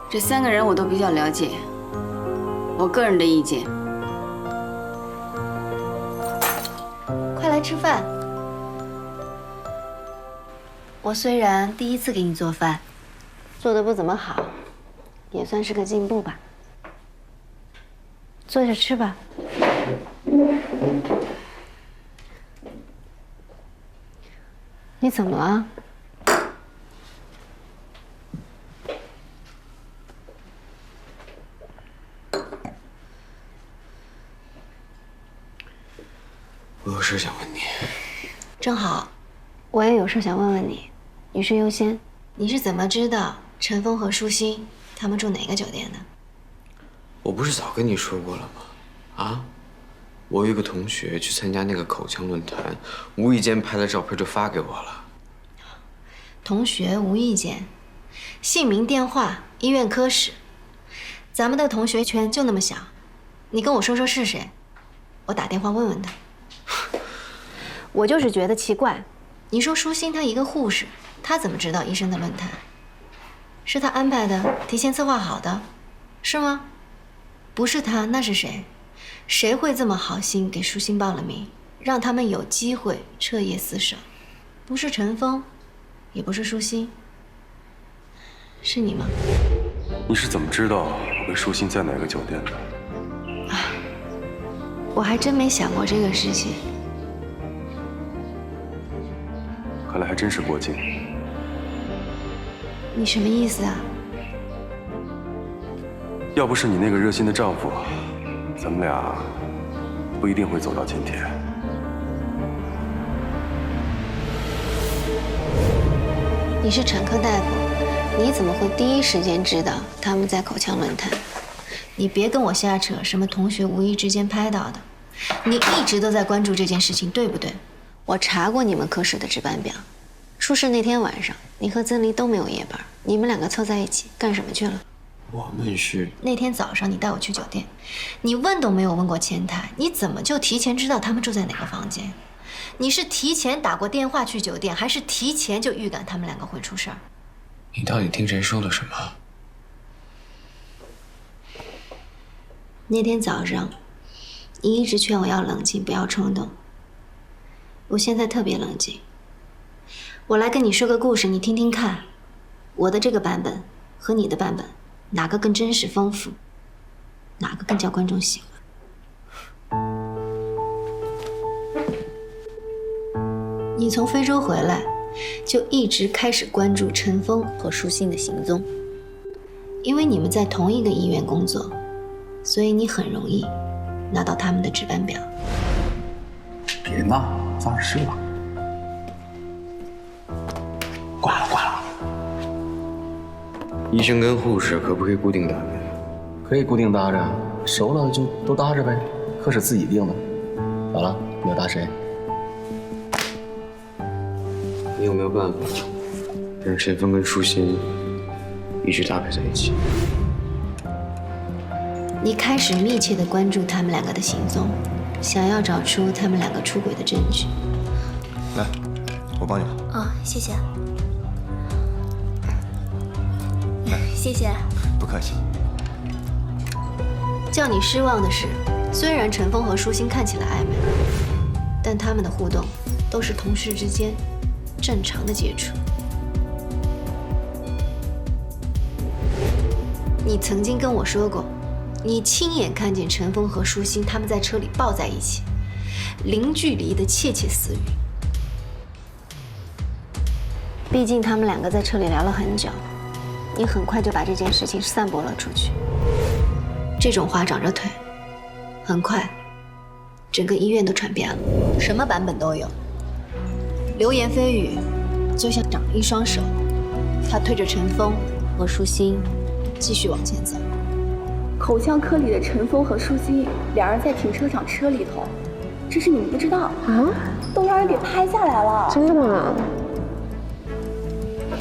Speaker 9: 这3个人我都比较了解，我个人的意见，
Speaker 2: 快来吃饭。我虽然第1次给你做饭，做得不怎么好，也算是个进步吧。坐着吃吧。你怎么了？
Speaker 4: 我有事想问你。
Speaker 2: 正好，我也有事想问问你。女士优先。你是怎么知道陈峰和舒心他们住哪个酒店的？
Speaker 11: 我不是早跟你说过了吗？啊，我有一个同学去参加那个口腔论坛，无意间拍了照片就发给我了。
Speaker 2: 同学无意间，姓名、电话、医院科室，咱们的同学圈就那么小，你跟我说说是谁，我打电话问问他。我就是觉得奇怪，你说舒心她一个护士，她怎么知道医生的论坛？是她安排的，提前策划好的，是吗？不是她，那是谁？谁会这么好心给舒心报了名，让他们有机会彻夜厮守？不是陈峰，也不是舒心，是你吗？
Speaker 3: 你是怎么知道我跟舒心在哪个酒店的？
Speaker 2: 我还真没想过这个事情。
Speaker 3: 看来还真是过境。
Speaker 2: 你什么意思啊？
Speaker 3: 要不是你那个热心的丈夫，咱们俩不一定会走到今天。
Speaker 2: 你是产科大夫，你怎么会第一时间知道他们在口腔论坛？你别跟我瞎扯什么同学无意之间拍到的，你一直都在关注这件事情，对不对？我查过你们科室的值班表，出事那天晚上，你和曾黎都没有夜班，你们两个凑在一起干什么去了？
Speaker 11: 我们是
Speaker 2: 那天早上你带我去酒店，你问都没有问过前台，你怎么就提前知道他们住在哪个房间？你是提前打过电话去酒店，还是提前就预感他们两个会出事儿？
Speaker 11: 你到底听谁说了什么？
Speaker 2: 那天早上，你一直劝我要冷静，不要冲动。我现在特别冷静。我来跟你说个故事，你听听看，我的这个版本和你的版本，哪个更真实丰富？哪个更叫观众喜欢？你从非洲回来，就一直开始关注陈峰和舒心的行踪，因为你们在同一个医院工作，所以你很容易拿到他们的值班表。
Speaker 15: 别闹，早点睡吧。挂了，挂了。
Speaker 11: 医生跟护士可不可以固定搭配？
Speaker 7: 可以固定搭着，熟了就都搭着呗，科室自己定的。咋了？你要搭谁？
Speaker 11: 你有没有办法让陈峰跟舒心一直搭配在一起？
Speaker 2: 你开始密切地关注他们两个的行踪，想要找出他们两个出轨的证据。
Speaker 15: 来，我帮你。
Speaker 1: 哦，谢谢。谢谢。
Speaker 15: 不客气。
Speaker 2: 叫你失望的是，虽然陈峰和舒心看起来暧昧，但他们的互动都是同事之间正常的接触。你曾经跟我说过，你亲眼看见陈峰和舒心他们在车里抱在一起，零距离的窃窃私语。毕竟他们两个在车里聊了很久，你很快就把这件事情散播了出去。这种花长着腿，很快，整个医院都传遍了，什么版本都有。流言蜚语，就像长了一双手，他推着陈峰和舒心继续往前走。
Speaker 13: 口腔科里的陈峰和舒心两人在停车场车里头，这是你们不知道啊？都让人给拍下来了。
Speaker 1: 真的吗？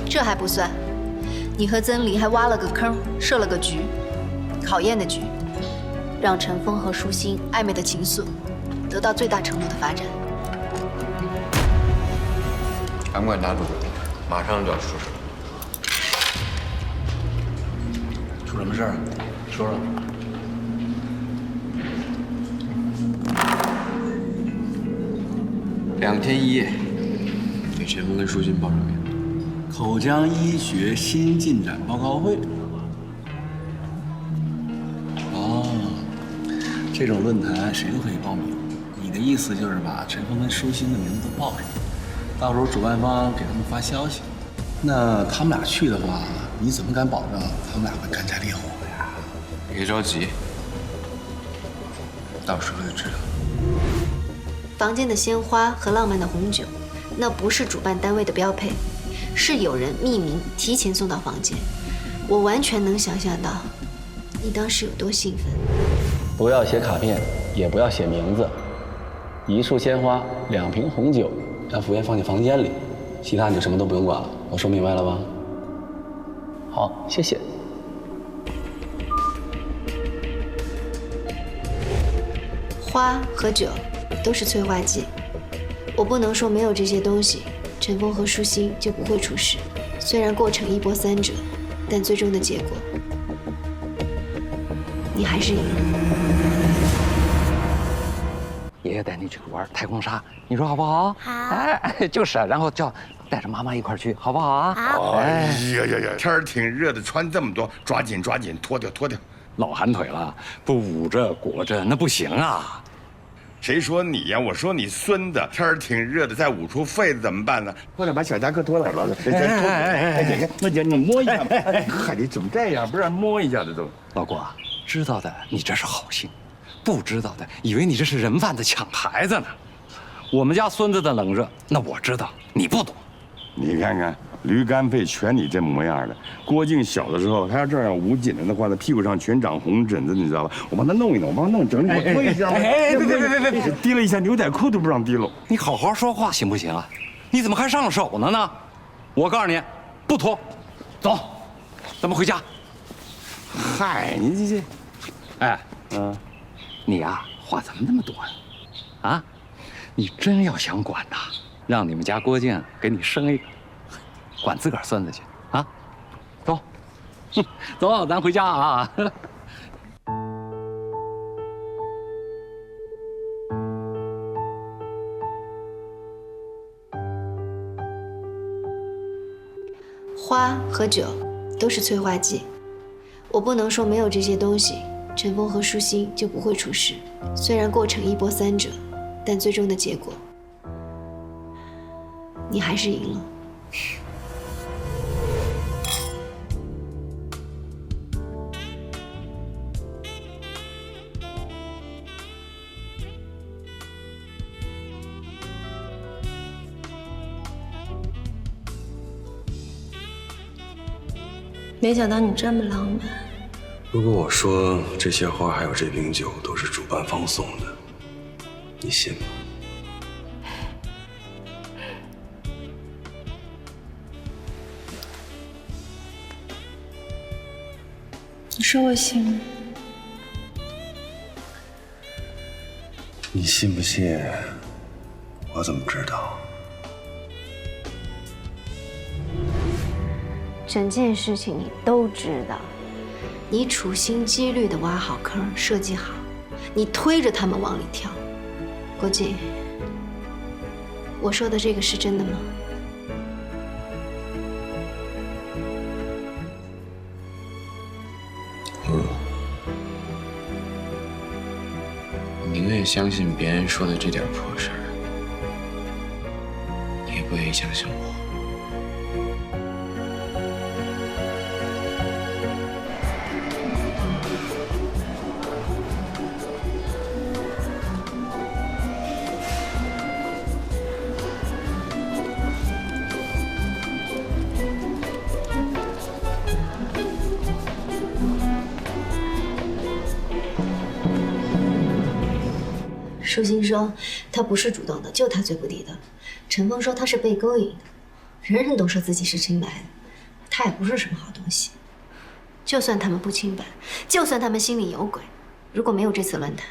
Speaker 2: 这还不算，你和曾黎还挖了个坑，设了个局，考验的局，让陈峰和舒心暧昧的情愫得到最大程度的发展。
Speaker 11: 敢不敢打赌，马上就要出事？
Speaker 7: 出什么事儿？说说。
Speaker 11: 2天1夜，给陈峰跟舒心报上名。
Speaker 15: 口腔医学新进展报告会。哦，这种论坛谁都可以报名。你的意思就是把陈峰跟舒心的名字都报上，到时候主办方给他们发消息。那他们俩去的话，你怎么敢保证他们俩会干柴烈火呀？
Speaker 11: 别着急，到时候就知道。
Speaker 2: 房间的鲜花和浪漫的红酒，那不是主办单位的标配。是有人匿名提前送到房间。我完全能想象到你当时有多兴奋。
Speaker 15: 不要写卡片，也不要写名字。1束鲜花，2瓶红酒，让服务员放进房间里，其他你就什么都不用管了。我说明白了吧？好，谢谢。
Speaker 2: 花和酒都是催化剂，我不能说没有这些东西，陈峰和舒心就不会出事。虽然过程一波三折，但最终的结果，你还是赢了。
Speaker 10: 爷爷带你去玩太空沙，你说好不好？好。哎，就是啊，然后带着妈妈一块去，好不好啊？
Speaker 5: 好。哎呀呀呀，天儿挺热的，穿这么多，抓紧，脱掉。
Speaker 10: 老寒腿了，不捂着裹着那不行啊。
Speaker 5: 谁说你呀？我说你孙子，天儿挺热的，再捂出痱子怎么办呢？或者把小夹克脱了，那姐你摸一下吧。嗨，你怎么这样？不让摸一下的都。
Speaker 10: 老郭，知道的你这是好心，不知道的以为你这是人贩子抢孩子呢。我们家孙子的冷热，那我知道，你不懂。
Speaker 5: 你看看，驴肝肺全你这模样的。郭靖小的时候，他要这样捂紧了的话，那屁股上全长红疹子，你知道吧？我帮他弄一弄，我帮他弄整理，我脱一下。别，提了一下牛仔裤都不让提了。
Speaker 10: 你好好说话行不行啊？你怎么还上手呢？我告诉你，不脱，走，咱们回家。
Speaker 5: 嗨，你这，
Speaker 10: 哎，你呀，话怎么那么多呀？啊，你真要想管呐，让你们家郭靖给你生一个，管自个儿孙子去啊！走，走，咱回家啊！
Speaker 2: 花和酒都是催化剂，我不能说没有这些东西，陈峰和舒心就不会出事。虽然过程一波三折，但最终的结果，你还是赢了。
Speaker 6: 没想到你这么浪漫。
Speaker 7: 如果我说这些花还有这瓶酒都是主办方送的，你信吗？
Speaker 6: 你说我信吗？
Speaker 7: 你信不信？我怎么知道？
Speaker 2: 整件事情你都知道，你处心积虑地挖好坑，设计好，你推着他们往里跳。郭靖，我说的这个是真的吗？
Speaker 11: 我宁愿相信别人说的这点破事儿，也不愿意相信我。
Speaker 2: 舒心说他不是主动的，就他最不地道。陈峰说他是被勾引的，人人都说自己是清白的，他也不是什么好东西。就算他们不清白，就算他们心里有鬼，如果没有这次论坛，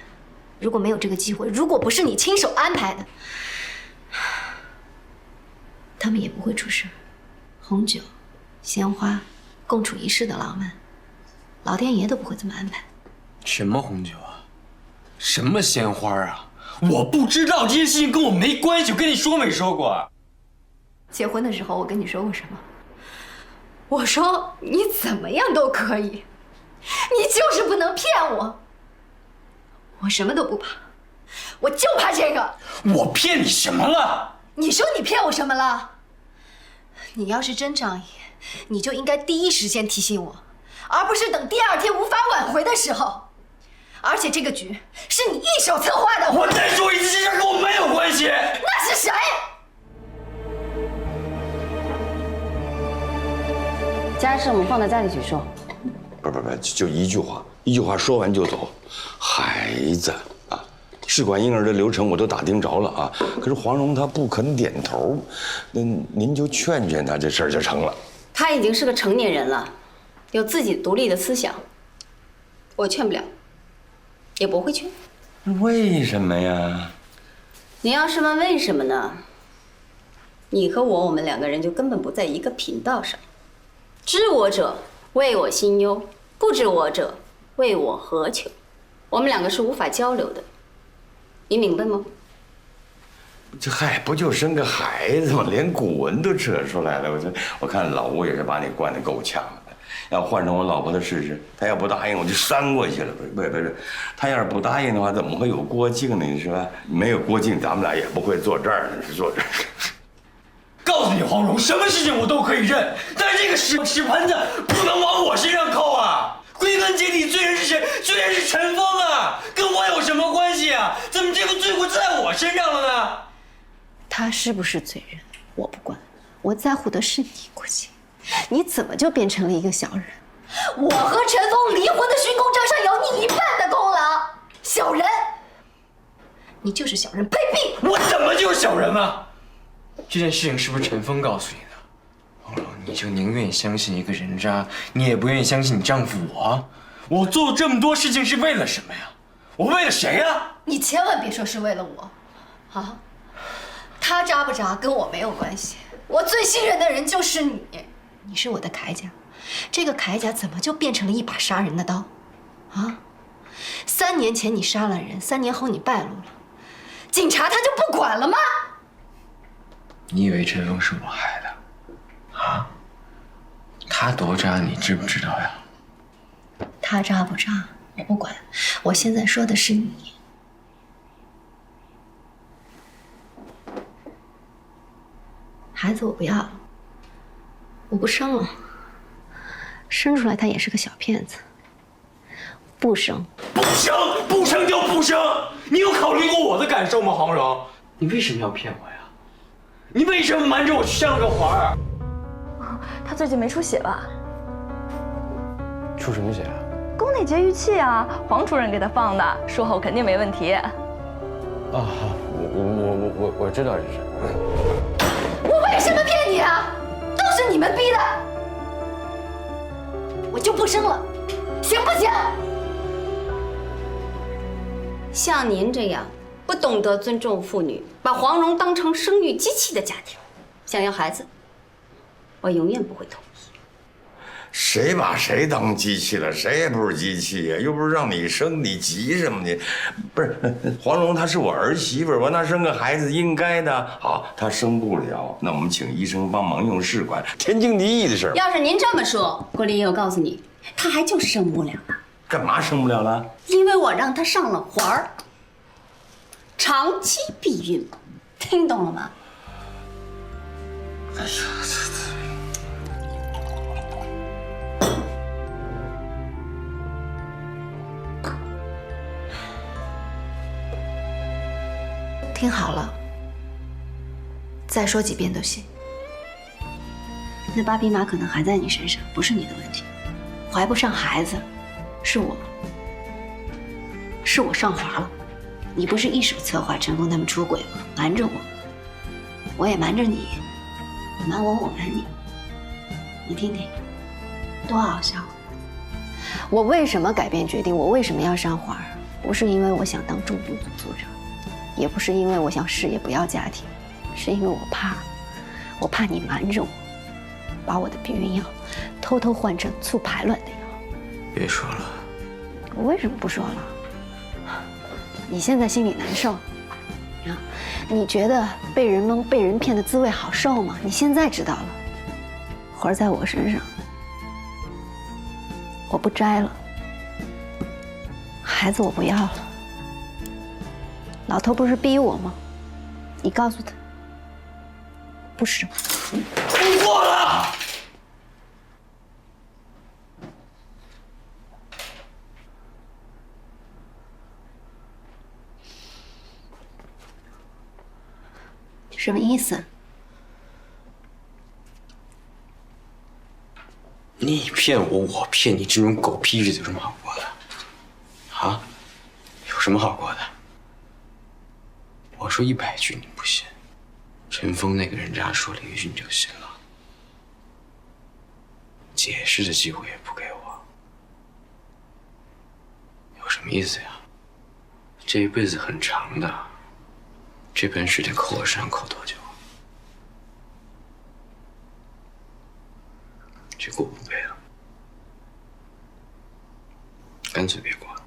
Speaker 2: 如果没有这个机会，如果不是你亲手安排的，他们也不会出事。红酒、鲜花，共处一室的浪漫，老天爷都不会这么安排。
Speaker 14: 什么红酒啊？什么鲜花啊？我不知道，这件事情跟我没关系，我跟你说没说过？
Speaker 2: 结婚的时候我跟你说过什么？我说你怎么样都可以，你就是不能骗我。我什么都不怕，我就怕这个。
Speaker 14: 我骗你什么了？
Speaker 2: 你说你骗我什么了？你要是真仗义，你就应该第一时间提醒我，而不是等第二天无法挽回的时候。而且这个局是你一手策划的。
Speaker 14: 我再说一次，这事跟我没有关系。
Speaker 2: 那是谁？
Speaker 9: 家事我们放到家里去说。
Speaker 5: 不，就一句话说完就走。孩子啊，试管婴儿的流程我都打听着了啊，可是黄蓉她不肯点头，那您就劝劝她，这事儿就成了。
Speaker 9: 他已经是个成年人了，有自己独立的思想，我劝不了，也不会劝。
Speaker 5: 为什么呀？
Speaker 9: 你要是问为什么呢？你和我们两个人就根本不在一个频道上。知我者为我心忧，不知我者为我何求。我们两个是无法交流的，你明白吗？
Speaker 5: 这不就生个孩子吗？连古文都扯出来了。我看老吴也是把你惯得够呛的。要换成我老婆的试试，她要不答应，我就扇过去了。不是，她要是不答应的话，怎么会有郭靖呢？你说吧，没有郭靖，咱们俩也不会坐这儿呢，是坐这儿。
Speaker 4: 告诉你，黄蓉，什么事情我都可以认，但是这个屎盆子不能往我身上扣啊！归根结底，罪人是谁？罪人是陈峰啊，跟我有什么关系啊？怎么这个罪过在我身上了呢？
Speaker 2: 他是不是罪人，我不管，我在乎的是你，郭靖，你怎么就变成了一个小人？
Speaker 8: 我和陈峰离婚的勋功章上有你1半的功劳，小人，你就是小人，卑鄙！
Speaker 4: 我怎么就是小人啊？这件事情是不是陈峰告诉你的？黄蓉，你就宁愿相信一个人渣，你也不愿意相信你丈夫我。我做这么多事情是为了什么呀？我为了谁呀？
Speaker 8: 你千万别说是为了我，啊！他渣不渣跟我没有关系，我最信任的人就是你。
Speaker 2: 你是我的铠甲，这个铠甲怎么就变成了一把杀人的刀？啊！3年前你杀了人，3年后你败露了，警察他就不管了吗？
Speaker 4: 你以为陈峰是我害的？啊？他多渣，你知不知道呀？
Speaker 2: 他渣不渣我不管，我现在说的是你。孩子我不要了，我不生了，生出来他也是个小骗子，不生。
Speaker 4: 不生就不生！你有考虑过我的感受吗，黄蓉？你为什么要骗我呀？你为什么瞒着我去上了个环儿？
Speaker 13: 他最近没出血吧？
Speaker 11: 出什么血啊？
Speaker 13: 宫内节育器啊，黄主任给他放的，术后肯定没问题。
Speaker 11: 啊，我知道这事。
Speaker 8: 我为什么骗你啊？都是你们逼的。我就不生了，行不行？
Speaker 2: 像您这样不懂得尊重妇女，把黄蓉当成生育机器的家庭，想要孩子，我永远不会同意。
Speaker 5: 谁把谁当机器了？谁也不是机器呀，又不是让你生，你急什么你？不是黄蓉，她是我儿媳妇，我那生个孩子应该的。好，她生不了，那我们请医生帮忙用试管，天经地义的事儿。
Speaker 2: 要是您这么说，郭丽，我告诉你，她还就生不了了。
Speaker 5: 干嘛生不了了？
Speaker 2: 因为我让她上了环儿，长期避孕，听懂了吗？
Speaker 5: 哎呀，
Speaker 2: 听好了，再说几遍都行。那8匹马可能还在你身上，不是你的问题。怀不上孩子，是我上滑了。你不是一手策划陈峰他们出轨吗？瞒着我，我也瞒着你，你瞒我，我瞒你。你听听，多好笑！我为什么改变决定？我为什么要上环？不是因为我想当重度组组长。也不是因为我想事业不要家庭，是因为我怕你瞒着我，把我的避孕药偷偷换成促排卵的药。
Speaker 4: 别说了。
Speaker 2: 我为什么不说了？你现在心里难受啊？你觉得被人蒙、被人骗的滋味好受吗？你现在知道了，活儿在我身上，我不摘了，孩子我不要了。老头不是逼我吗？你告诉他，不生。
Speaker 4: 不过了。
Speaker 2: 什么意思？
Speaker 11: 你骗我，我骗你，这种狗屁日子有什么好过的？啊？有什么好过的？我说100句你不信，陈峰那个人渣说了1句你就信了，解释的机会也不给我，有什么意思呀？这一辈子很长的，这本事得扣我身上扣多久？这锅不背了，干脆别过了。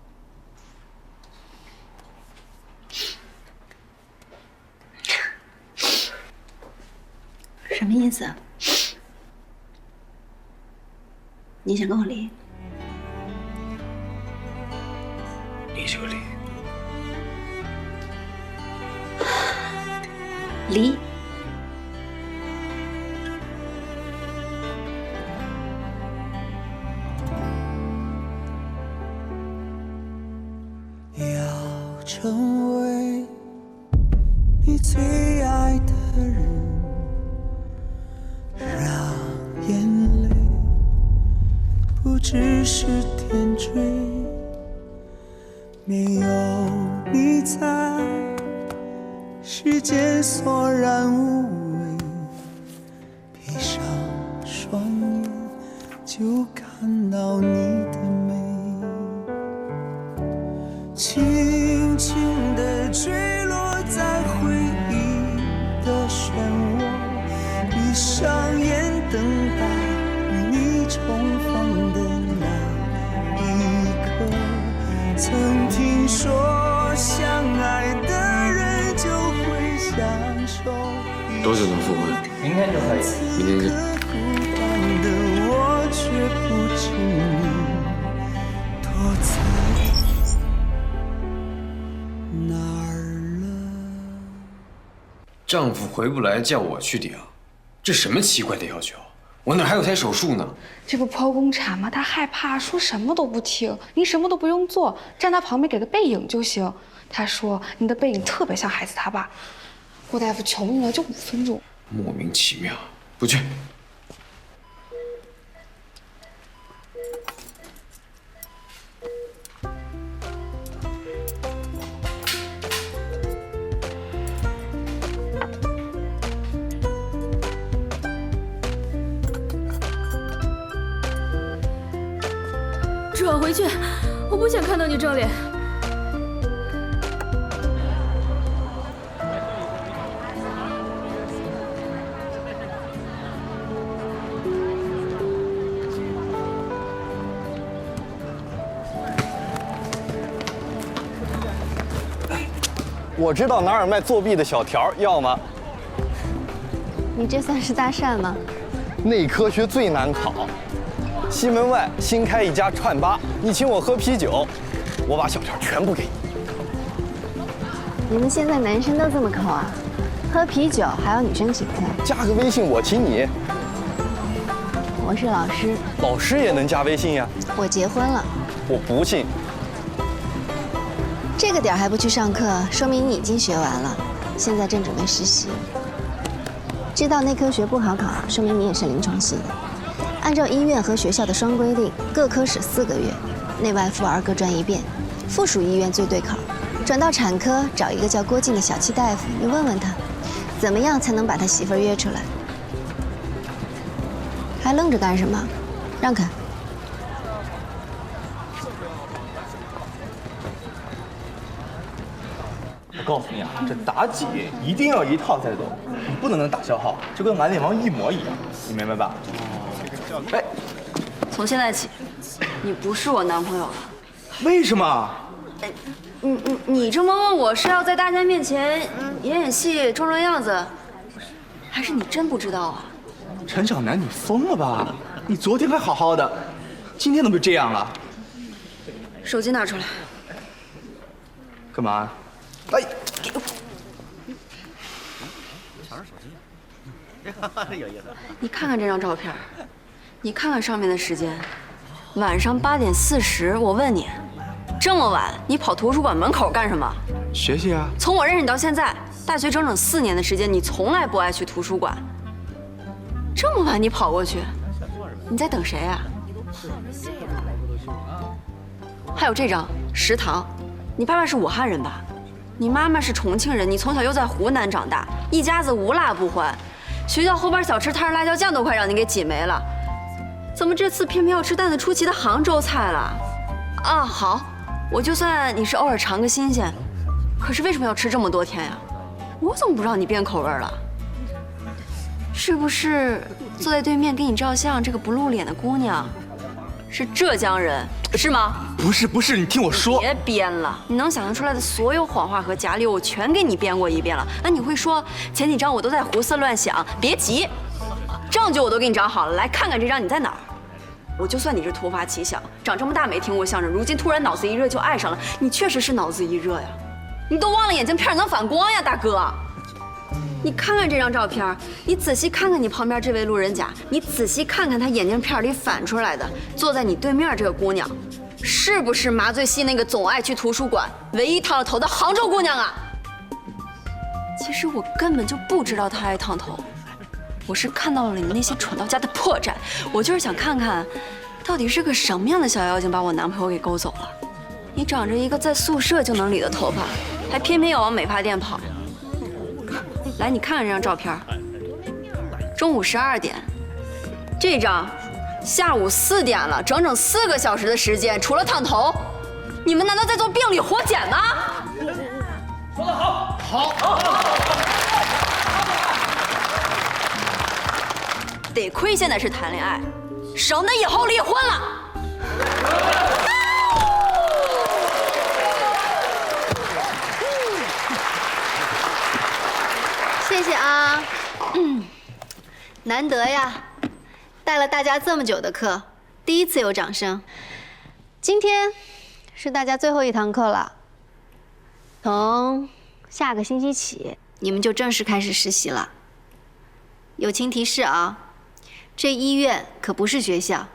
Speaker 8: 什么意思？你想跟我离？
Speaker 11: 离就离。
Speaker 8: 离？
Speaker 16: 要成为你最爱的人，让眼泪不只是点缀，没有你在，世界索然无味，闭上双眼就看到你的美，轻轻地坠落在回忆的漩涡，闭上眼等待与你重逢的那一刻。曾听说相爱的人就会享受，
Speaker 11: 多久能复婚？
Speaker 12: 明天就可以。
Speaker 11: 明天就。
Speaker 16: 孤单的我却不知你躲在哪儿了。
Speaker 4: 丈夫回不来叫我去顶，这什么奇怪的要求？我哪还有台手术呢？
Speaker 17: 这不剖宫产吗？他害怕，说什么都不听。您什么都不用做，站他旁边给个背影就行。他说你的背影特别像孩子他爸。郭大夫，求你了，就5分钟。
Speaker 4: 莫名其妙，不去。
Speaker 18: 转回去，我不想看到你这脸。
Speaker 19: 我知道哪儿卖作弊的小条，要吗？
Speaker 2: 你这算是搭讪吗？
Speaker 19: 内科学最难考。西门外新开一家串吧，你请我喝啤酒，我把小条全部给你。
Speaker 2: 你们现在男生都这么抠啊？喝啤酒还要女生请客？
Speaker 19: 加个微信我请你。
Speaker 2: 我是老师。
Speaker 19: 老师也能加微信呀？
Speaker 2: 我结婚了。
Speaker 19: 我不信。
Speaker 2: 这个点还不去上课，说明你已经学完了，现在正准备实习。知道内科学不好考，说明你也是临床系的。按照医院和学校的双规定，各科室4个月，内外妇儿各转一遍，附属医院最对口。转到产科，找一个叫郭靖的小气大夫，你问问他，怎么样才能把他媳妇儿约出来？还愣着干什么？让开！
Speaker 20: 我告诉你啊，这妲己一定要一套才懂，你不能跟打消耗，就跟蓝脸王一模一样，你明白吧？哎，
Speaker 9: 从现在起，你不是我男朋友了。
Speaker 20: 为什么？
Speaker 9: 你这么问我是要在大家面前演戏、装装样子，还是你真不知道啊？
Speaker 20: 陈小南，你疯了吧？你昨天还好好的，今天怎么就这样了？
Speaker 9: 手机拿出来。
Speaker 20: 干嘛？哎，
Speaker 12: 抢人手机，有意思。
Speaker 9: 你看看这张照片，你看看上面的时间，晚上8点40。我问你，这么晚你跑图书馆门口干什么？
Speaker 20: 学习啊。
Speaker 9: 从我认识你到现在，大学整整4年的时间，你从来不爱去图书馆。这么晚你跑过去，
Speaker 21: 你在等谁啊？还有这张食堂，你爸爸是武汉人吧？你妈妈是重庆人，你从小又在湖南长大，一家子无辣不欢。学校后边小吃摊辣椒酱都快让你给挤没了，怎么这次偏偏要吃淡得出奇的杭州菜了？啊，好，我就算你是偶尔尝个新鲜，可是为什么要吃这么多天呀？我怎么不知道你变口味了？是不是坐在对面给你照相这个不露脸的姑娘是浙江人，是吗？
Speaker 20: 不是，你听我说。
Speaker 21: 别编了，你能想象出来的所有谎话和假理，我全给你编过一遍了。那你会说前几张我都在胡思乱想？别急，证据我都给你找好了，来看看这张你在哪儿。我就算你是突发奇想，长这么大没听过相声，如今突然脑子一热就爱上了，你确实是脑子一热呀。你都忘了眼镜片能反光呀，大哥。你看看这张照片，你仔细看看你旁边这位路人甲，你仔细看看他眼镜片里反出来的坐在你对面这个姑娘，是不是麻醉系那个总爱去图书馆、唯一烫了头的杭州姑娘啊？其实我根本就不知道她爱烫头，我是看到了你那些蠢到家的破绽，我就是想看看，到底是个什么样的小妖精把我男朋友给勾走了。你长着一个在宿舍就能理的头发，还偏偏要往美发店跑。来，你看看这张照片，中午12点，这张下午4点了，整整4个小时的时间，除了烫头，你们难道在做病理活检吗？
Speaker 20: 说得好，
Speaker 21: 得亏现在是谈恋爱，省得以后离婚了。
Speaker 2: 谢谢啊，难得呀，带了大家这么久的课，第一次有掌声。今天是大家最后一堂课了，从下个星期起，你们就正式开始实习了。友情提示啊，这医院可不是学校，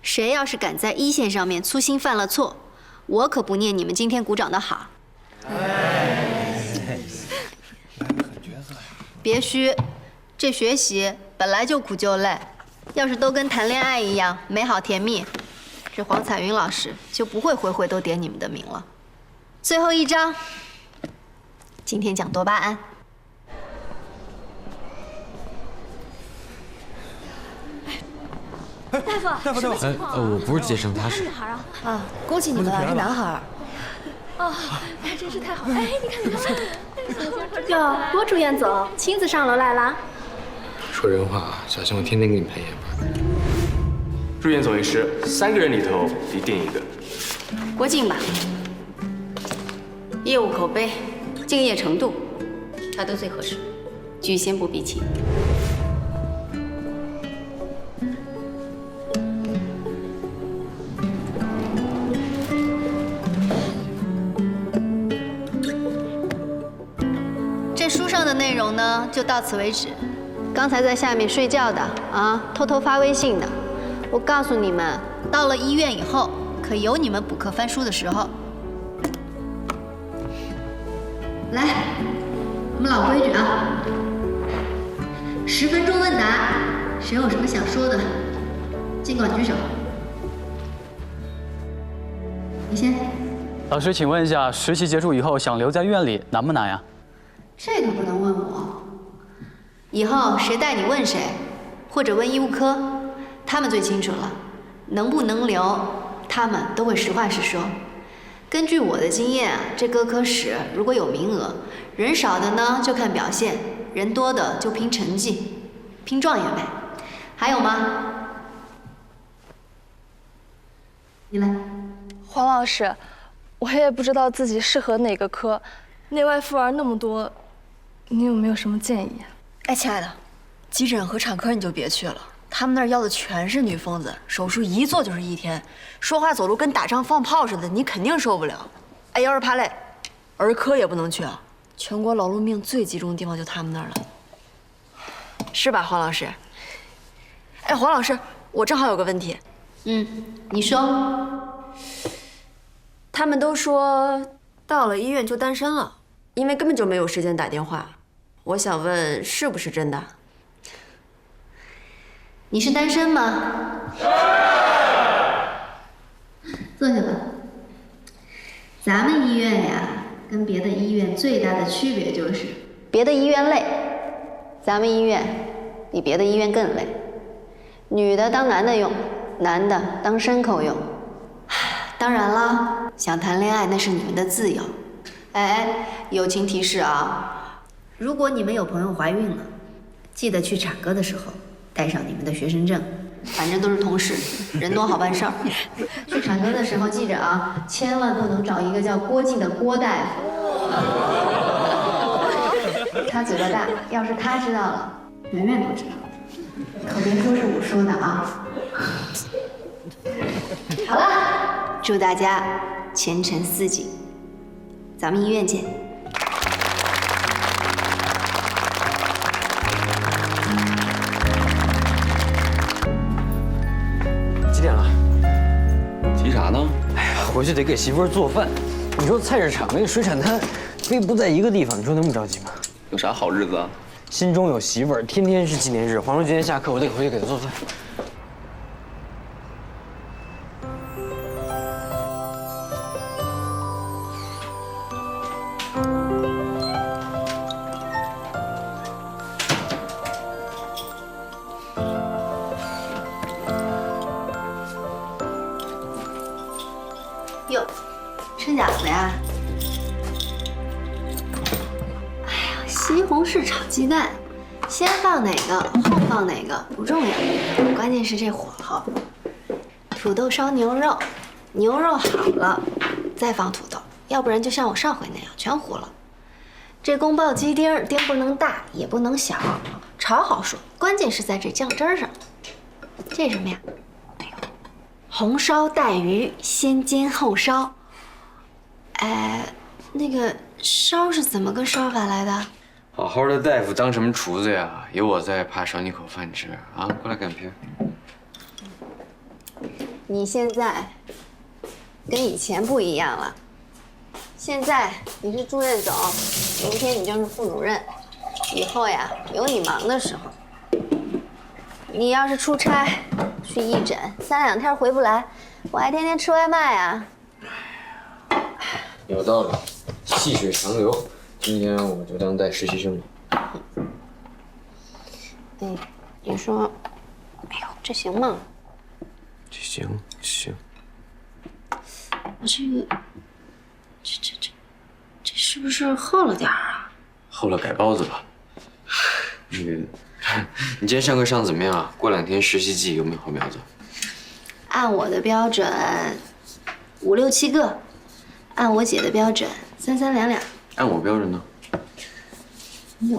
Speaker 2: 谁要是敢在一线上面粗心犯了错，我可不念你们今天鼓掌的好。别虚，这学习本来就苦就累，要是都跟谈恋爱一样美好甜蜜，这黄彩云老师就不会回回都点你们的名了。最后一章，今天讲多巴胺。
Speaker 4: 大夫，我不是接生，他是。
Speaker 8: 女孩啊！啊，恭喜你们了，是男孩。
Speaker 18: 哦，哎，真是太好了！哎，你看，你看。
Speaker 13: 哟，罗主任总亲自上楼来啦。
Speaker 14: 说人话，小心我天天给你排夜班。住院总医师，3个人里头一定一个。
Speaker 21: 郭靖吧，业务口碑、敬业程度，他都最合适，居先不必亲。
Speaker 2: 书上的内容呢，就到此为止。刚才在下面睡觉的啊，偷偷发微信的，我告诉你们，到了医院以后，可有你们补课翻书的时候。来，我们老规矩啊，10分钟问答，谁有什么想说的，尽管举手。你先。
Speaker 22: 老师，请问一下，实习结束以后想留在院里难不难呀？
Speaker 2: 这个不能问我，以后谁带你问谁，或者问医务科，他们最清楚了。能不能留，他们都会实话实说。根据我的经验啊，这各科室如果有名额，人少的呢就看表现，人多的就拼成绩，拼状元呗。还有吗？你来。
Speaker 18: 黄老师，我也不知道自己适合哪个科，内外妇儿那么多。你有没有什么建议？
Speaker 21: 哎，亲爱的，急诊和产科你就别去了，他们那儿要的全是女疯子，手术一做就是1天，说话走路跟打仗放炮似的，你肯定受不了。哎，要是怕累，儿科也不能去啊，全国劳碌命最集中的地方就他们那儿了，是吧，黄老师？哎，黄老师，我正好有个问题。
Speaker 2: 你说。
Speaker 21: 他们都说到了医院就单身了，因为根本就没有时间打电话。我想问，是不是真的？
Speaker 2: 你是单身吗？是。坐下吧。咱们医院呀，跟别的医院最大的区别就是，别的医院累，咱们医院比别的医院更累。女的当男的用，男的当牲口用。当然了，想谈恋爱那是你们的自由。哎，友情提示啊，如果你们有朋友怀孕了，记得去产科的时候带上你们的学生证，反正都是同事，人多好办事儿。去产科的时候记着啊，千万不能找一个叫郭靖的郭大夫。他嘴巴大，要是他知道了，圆圆都知道了，可别说是我说的啊。好了，祝大家前程似锦，咱们医院见。
Speaker 11: 几点了？
Speaker 4: 急啥呢？
Speaker 11: 哎呀，回去得给媳妇儿做饭。你说菜市场跟水产摊非不在一个地方，你说那么着急吗？
Speaker 4: 有啥好日子啊？
Speaker 11: 心中有媳妇儿，天天是纪念日。黄蓉今天下课，我得回去给她做饭。
Speaker 2: 哟，吃饺子呀？哎呀，西红柿炒鸡蛋，先放哪个后放哪个不重要，关键是这火候。土豆烧牛肉，牛肉好了再放土豆，要不然就像我上回那样全糊了。这宫爆鸡丁，丁不能大也不能小，炒好说，关键是在这酱汁上。这什么呀？红烧带鱼，先煎后烧。哎，那个烧是怎么个烧法来的？
Speaker 4: 好好的大夫当什么厨子呀？有我在，怕少你口饭吃啊！过来擀皮。
Speaker 2: 你现在跟以前不一样了，现在你是住院总，明天你就是副主任，以后呀有你忙的时候。你要是出差去义诊，3、2天回不来，我还天天吃外卖啊。
Speaker 4: 有道理，细水长流。今天我就当带实习生了。
Speaker 2: 你说，哎呦，这行吗？
Speaker 4: 行。
Speaker 2: 我这是不是厚了点啊？
Speaker 4: 厚了改包子吧。那个，你今天上课上怎么样啊？过2天实习季有没有好苗子？
Speaker 2: 按我的标准，5、6、7个；按我姐的标准，3、3、2、2。
Speaker 4: 按我标准呢？